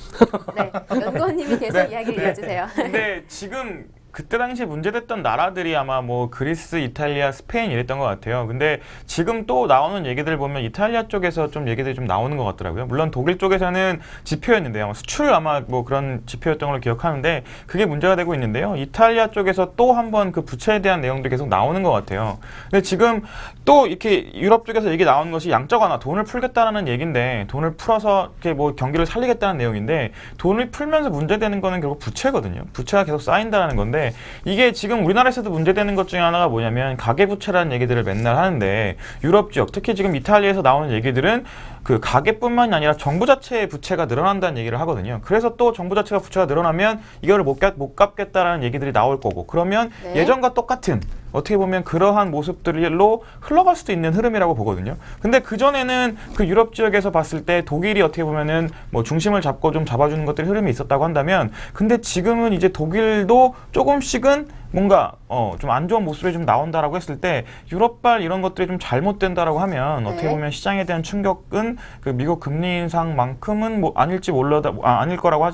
네, 연구원님이 계속 이야기를 이어주세요. 근데 지금 그때 당시에 문제됐던 나라들이 아마 뭐 그리스, 이탈리아, 스페인 이랬던 것 같아요. 근데 지금 또 나오는 얘기들 보면 이탈리아 쪽에서 좀 얘기들이 좀 나오는 것 같더라고요. 물론 독일 쪽에서는 지표였는데요. 수출 아마 뭐 그런 지표였던 걸로 기억하는데 그게 문제가 되고 있는데요. 이탈리아 쪽에서 또 한번 그 부채에 대한 내용도 계속 나오는 것 같아요. 근데 지금 또 이렇게 유럽 쪽에서 얘기 나오는 것이 양적 완화, 돈을 풀겠다라는 얘기인데 돈을 풀어서 이렇게 뭐 경기를 살리겠다는 내용인데 돈을 풀면서 문제되는 거는 결국 부채거든요. 부채가 계속 쌓인다는 건데 이게 지금 우리나라에서도 문제되는 것 중에 하나가 뭐냐면 가계부채라는 얘기들을 맨날 하는데 유럽 지역, 특히 지금 이탈리아에서 나오는 얘기들은 그 가계뿐만이 아니라 정부 자체의 부채가 늘어난다는 얘기를 하거든요. 그래서 또 정부 자체가 부채가 늘어나면 이거를 못 갚겠다라는 얘기들이 나올 거고, 그러면 예전과 똑같은 어떻게 보면 그러한 모습들로 흘러갈 수도 있는 흐름이라고 보거든요. 근데 그전에는 그 유럽 지역에서 봤을 때 독일이 어떻게 보면은 뭐 중심을 잡고 좀 잡아주는 것들이 흐름이 있었다고 한다면, 근데 지금은 이제 독일도 조금씩은 뭔가 좀 안 좋은 모습이 좀 나온다라고 했을 때 유럽발 이런 것들이 좀 잘못된다라고 하면 어떻게 보면 시장에 대한 충격은 그 미국 금리 인상만큼은 뭐 아닐지 아닐 거라고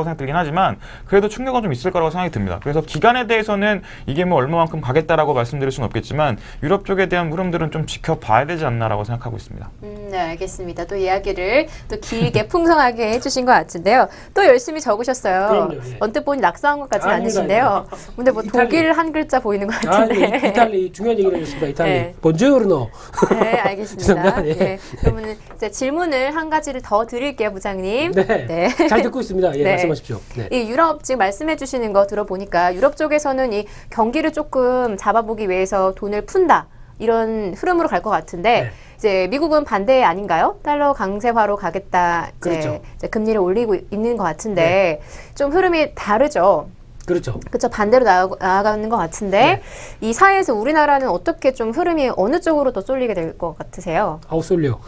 생각들긴 하지만 그래도 충격은 좀 있을 거라고 생각이 듭니다. 그래서 기간에 대해서는 이게 뭐 얼마만큼 가겠다라고 말씀드릴 수는 없겠지만 유럽 쪽에 대한 흐름들은 좀 지켜봐야 되지 않나라고 생각하고 있습니다. 네, 알겠습니다. 또 이야기를 또 길게 풍성하게 해주신 것 같은데요. 또 열심히 적으셨어요. 그럼요, 예. 언뜻 보니 낙서한 것 같지는 아닙니다, 않으신데요. 근데 뭐 이탈리. 독일 한 글자 보이는 것 같은데. 이탈리 중요한 얘기를 해주셨습니다. 이탈리. 네. 본주르노. 네, 알겠습니다. 죄송합니다. 예. 네, 그러면 이제 질문을 한 가지를 더 드릴게요, 부장님. 네. 잘 듣고 있습니다. 예, 네. 말씀하십시오. 네. 이 유럽 지금 말씀해 주시는 거 들어보니까 유럽 쪽에서는 이 경기를 조금 잡아보기 위해서 돈을 푼다. 이런 흐름으로 갈 것 같은데 네. 이제 미국은 반대 아닌가요? 달러 강세화로 가겠다. 그렇죠. 이제 금리를 올리고 있는 것 같은데 좀 흐름이 다르죠. 그렇죠. 그렇죠. 반대로 나아가는 것 같은데 이 사이에서 우리나라는 어떻게 좀 흐름이 어느 쪽으로 더 쏠리게 될 것 같으세요? 아우 쏠려.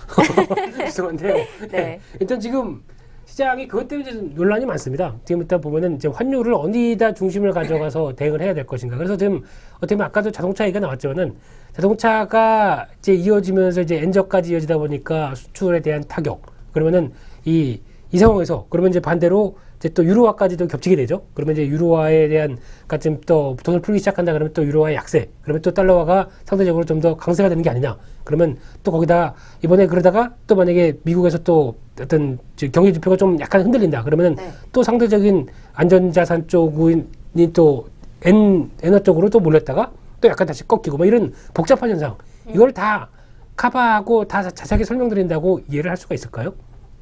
죄송한데요. 네. 일단 지금 시장이 그것 때문에 좀 논란이 많습니다. 지금부터 보면은 이제 환율을 어디다 중심을 가져가서 대응을 해야 될 것인가. 그래서 지금 어떻게 보면 아까도 자동차 얘기가 나왔지만은 자동차가 이제 이어지면서 이제 엔저까지 이어지다 보니까 수출에 대한 타격. 그러면은 이 상황에서 그러면 이제 반대로 이제 또 유로화까지도 겹치게 되죠. 그러면 이제 유로화에 대한 그러니까 지금 또 돈을 풀기 시작한다 그러면 또 유로화의 약세. 그러면 또 달러화가 상대적으로 좀 더 강세가 되는 게 아니냐. 그러면 또 거기다 이번에 그러다가 또 만약에 미국에서 또 어떤 경기 지표가 좀 약간 흔들린다. 그러면은 또 상대적인 안전자산 쪽이 또 엔화 쪽으로 또 몰렸다가 또 약간 다시 꺾이고 뭐 이런 복잡한 현상. 이걸 다 커버하고 다 자세하게 설명드린다고 이해를 할 수가 있을까요?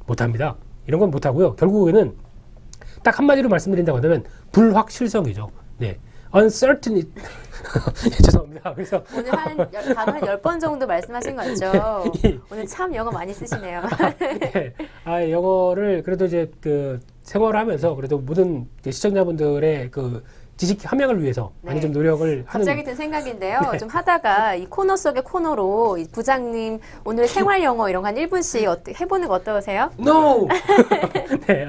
못합니다. 이런 건 못하고요. 결국에는 딱 한마디로 말씀드린다고 하면 불확실성이죠. 네. uncertainty. 죄송합니다. 그래서 오늘 단어 한 10번 정도 말씀하신 거 같죠? 오늘 참 영어 많이 쓰시네요. 네. 영어를 그래도 이제 그 생활을 하면서 그래도 모든 시청자분들의 그 지식 함양을 위해서 많이 좀 노력을 하는. 갑자기 든 생각인데요. 좀 하다가 이 코너 속의 코너로 이 부장님 오늘 생활 영어 이런 거 한 1분씩 해보는 거 어떠세요? No! 네,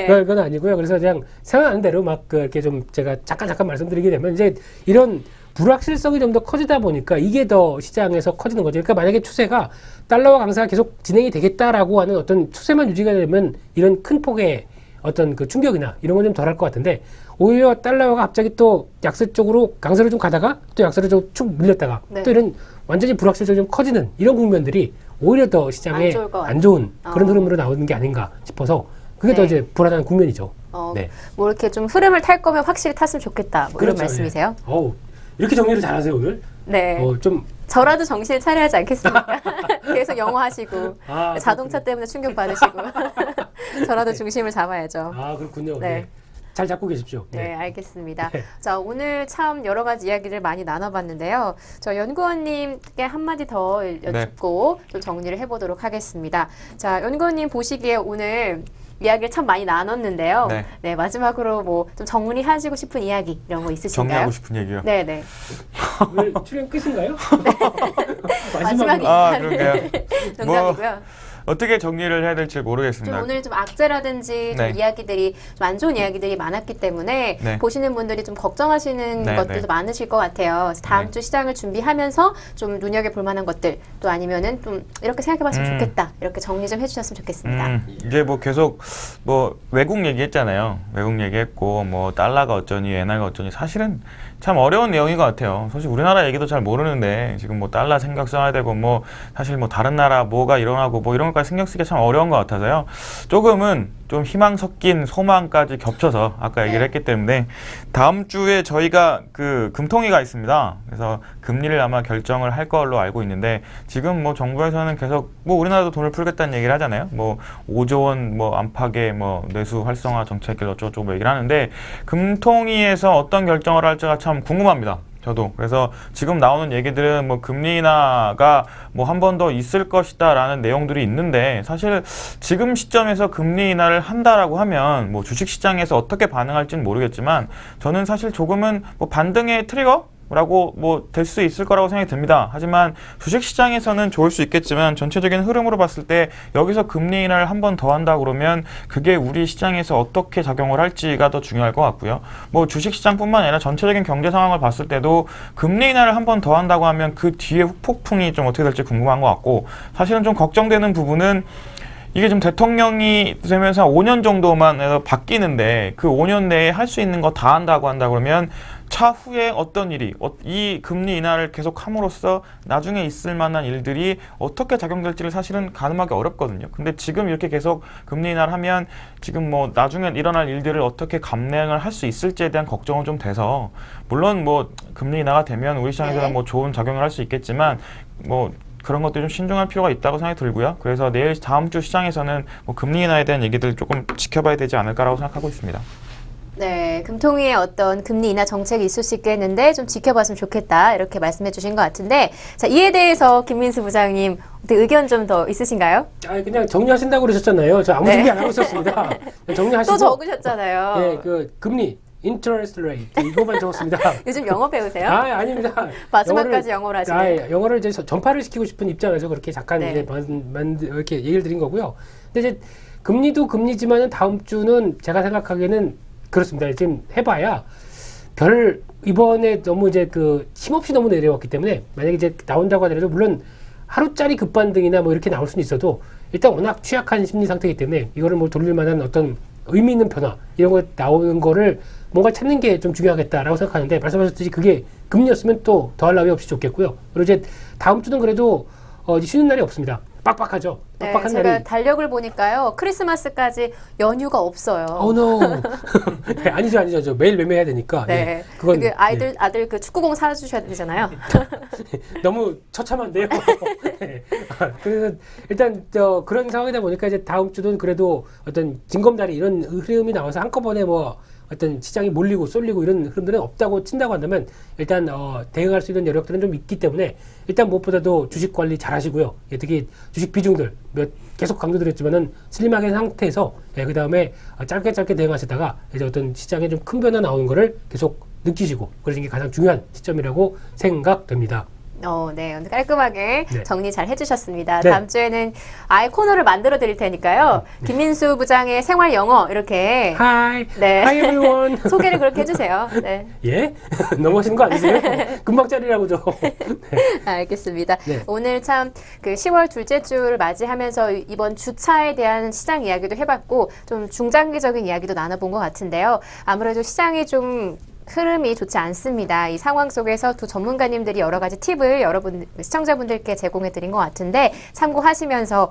그건 아니고요. 그래서 그냥 생각하는 대로 막 이렇게 좀 제가 잠깐 말씀드리게 되면 이제 이런 불확실성이 좀 더 커지다 보니까 이게 더 시장에서 커지는 거죠. 그러니까 만약에 추세가 달러화 강세가 계속 진행이 되겠다라고 하는 어떤 추세만 유지가 되면 이런 큰 폭의 어떤 그 충격이나 이런 건 좀 덜할 것 같은데 오히려 달러화가 갑자기 또 약세 쪽으로 강세로 좀 가다가 또 약세로 좀 축 밀렸다가 또 이런 완전히 불확실성이 좀 커지는 이런 국면들이 오히려 더 시장에 안 좋을 것 안 좋은 그런 어. 흐름으로 나오는 게 아닌가 싶어서 그게 더 네. 이제 불안한 국면이죠. 네. 뭐 이렇게 좀 흐름을 탈 거면 확실히 탔으면 좋겠다. 뭐 이런 그렇죠. 말씀이세요? 예. 어우, 이렇게 정리를 잘하세요 오늘. 네. 좀 저라도 정신을 차려야 하지 않겠습니까? 계속 영어 하시고 자동차 그렇군요. 때문에 충격 받으시고 저라도 중심을 잡아야죠. 그렇군요. 네. 네. 잘 잡고 계십시오. 네, 알겠습니다. 네. 자, 오늘 참 여러 가지 이야기를 많이 나눠봤는데요. 저 연구원님께 한마디 더 여쭙고 좀 정리를 해보도록 하겠습니다. 자, 연구원님 보시기에 오늘 이야기를 참 많이 나눴는데요. 네, 마지막으로 뭐 좀 정리하시고 싶은 이야기 이런 거 있으신가요? 정리하고 싶은 얘기요. 네, 네. 오늘 출연 끝인가요? 마지막에 그러게요. 농담이고요. 어떻게 정리를 해야 될지 모르겠습니다. 좀 오늘 좀 악재라든지 좀 네. 이야기들이 좀 안 좋은 이야기들이 많았기 때문에 네. 보시는 분들이 좀 걱정하시는 네, 것들도 네. 많으실 것 같아요. 그래서 다음 네. 주 시장을 준비하면서 좀 눈여겨볼 만한 것들 또 아니면은 좀 이렇게 생각해봤으면 좋겠다 이렇게 정리 좀 해주셨으면 좋겠습니다. 이제 뭐 계속 뭐 외국 얘기했잖아요. 외국 얘기했고 뭐 달러가 어쩌니 엔화가 어쩌니 사실은 참 어려운 내용인 것 같아요. 사실 우리나라 얘기도 잘 모르는데 지금 뭐 달러 생각 써야 되고 뭐 사실 뭐 다른 나라 뭐가 일어나고 뭐 이런 것까지 신경 쓰기가 참 어려운 것 같아서요. 조금은 좀 희망 섞인 소망까지 겹쳐서 아까 얘기를 했기 때문에 다음 주에 저희가 그 금통위가 있습니다. 그래서 금리를 아마 결정을 할 걸로 알고 있는데 지금 뭐 정부에서는 계속 뭐 우리나라도 돈을 풀겠다는 얘기를 하잖아요. 뭐 5조 원 뭐 안팎의 뭐 내수 활성화 정책을 어쩌고저쩌고 뭐 얘기를 하는데 금통위에서 어떤 결정을 할지가 참 궁금합니다. 저도. 그래서 지금 나오는 얘기들은 뭐 금리 인하가 뭐 한 번 더 있을 것이다 라는 내용들이 있는데 사실 지금 시점에서 금리 인하를 한다라고 하면 뭐 주식시장에서 어떻게 반응할지는 모르겠지만 저는 사실 조금은 뭐 반등의 트리거? 라고 뭐 될 수 있을 거라고 생각이 듭니다. 하지만 주식시장에서는 좋을 수 있겠지만 전체적인 흐름으로 봤을 때 여기서 금리 인하를 한 번 더 한다 그러면 그게 우리 시장에서 어떻게 작용을 할지가 더 중요할 것 같고요. 뭐 주식시장뿐만 아니라 전체적인 경제 상황을 봤을 때도 금리 인하를 한 번 더 한다고 하면 그 뒤에 후폭풍이 좀 어떻게 될지 궁금한 것 같고 사실은 좀 걱정되는 부분은 이게 좀 대통령이 되면서 5년 정도만 해서 바뀌는데 그 5년 내에 할 수 있는 거 다 한다고 한다 그러면 차후에 어떤 일이 이 금리 인하를 계속 함으로써 나중에 있을 만한 일들이 어떻게 작용될지를 사실은 가늠하기 어렵거든요. 근데 지금 이렇게 계속 금리 인하를 하면 지금 뭐 나중에 일어날 일들을 어떻게 감내를 할 수 있을지에 대한 걱정은 좀 돼서 물론 뭐 금리 인하가 되면 우리 시장에서는 뭐 좋은 작용을 할 수 있겠지만 뭐 그런 것들이 좀 신중할 필요가 있다고 생각이 들고요. 그래서 다음 주 시장에서는 뭐 금리 인하에 대한 얘기들 조금 지켜봐야 되지 않을까라고 생각하고 있습니다. 네, 금통위에 어떤 금리 인하 정책이 있을 수 있겠는데 좀 지켜봤으면 좋겠다 이렇게 말씀해 주신 것 같은데 자 이에 대해서 김민수 부장님 의견 좀 더 있으신가요? 그냥 정리하신다고 그러셨잖아요. 저 아무 준비 안 하고 있었습니다. 정리하시고 또 적으셨잖아요. 네, 그 금리 interest rate 이거만 적었습니다. 요즘 영어 배우세요? 아닙니다. 마지막까지 영어를 하시네요. 영어를 이제 전파를 시키고 싶은 입장에서 그렇게 잠깐 네. 이제 이렇게 얘기를 드린 거고요. 근데 이제 금리도 금리지만은 다음 주는 제가 생각하기에는 그렇습니다. 지금 해봐야 이번에 너무 이제 힘없이 너무 내려왔기 때문에 만약에 이제 나온다고 하더라도 물론 하루짜리 급반등이나 뭐 이렇게 나올 수는 있어도 일단 워낙 취약한 심리 상태이기 때문에 이거를 뭐 돌릴 만한 어떤 의미 있는 변화 이런 거 나오는 거를 뭔가 찾는 게 좀 중요하겠다라고 생각하는데 말씀하셨듯이 그게 금리였으면 또 더할 나위 없이 좋겠고요. 그리고 이제 다음 주는 그래도 이제 쉬는 날이 없습니다. 빡빡하죠. 네, 빡빡한 제가 날이. 달력을 보니까요. 크리스마스까지 연휴가 없어요. no. 네, 아니죠. 저 매일 매매해야 되니까. 네. 네, 그건 아들 그 축구공 사주셔야 되잖아요. 너무 처참한데요. 네. 그래서 일단 그런 상황이다 보니까 이제 다음 주는 그래도 어떤 징검다리 이런 흐름이 나와서 한꺼번에 뭐 어떤 시장이 몰리고 쏠리고 이런 흐름들은 없다고 친다고 한다면 일단 대응할 수 있는 여력들은 좀 있기 때문에 일단 무엇보다도 주식 관리 잘 하시고요. 특히 주식 비중들 계속 강조드렸지만은 슬림하게 상태에서 그 다음에 짧게 대응하시다가 이제 어떤 시장에 좀 큰 변화 나오는 거를 계속 느끼시고 그러신 게 가장 중요한 시점이라고 생각됩니다. 네. 오늘 깔끔하게 정리 잘 해주셨습니다. 네. 다음 주에는 아예 코너를 만들어 드릴 테니까요. 김민수 부장의 생활 영어 이렇게 Hi, 네. Hi everyone. 소개를 그렇게 해주세요. 네. 예? 넘어가시는 거 아니세요? 금방짜리라고 저. 네. 알겠습니다. 네. 오늘 참 그 10월 둘째 주를 맞이하면서 이번 주차에 대한 시장 이야기도 해봤고 좀 중장기적인 이야기도 나눠본 것 같은데요. 아무래도 시장이 좀 흐름이 좋지 않습니다. 이 상황 속에서 두 전문가님들이 여러 가지 팁을 여러분 시청자분들께 제공해 드린 것 같은데 참고하시면서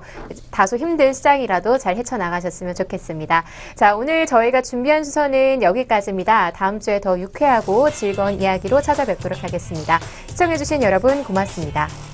다소 힘든 시장이라도 잘 헤쳐나가셨으면 좋겠습니다. 자, 오늘 저희가 준비한 순서는 여기까지입니다. 다음 주에 더 유쾌하고 즐거운 이야기로 찾아뵙도록 하겠습니다. 시청해주신 여러분 고맙습니다.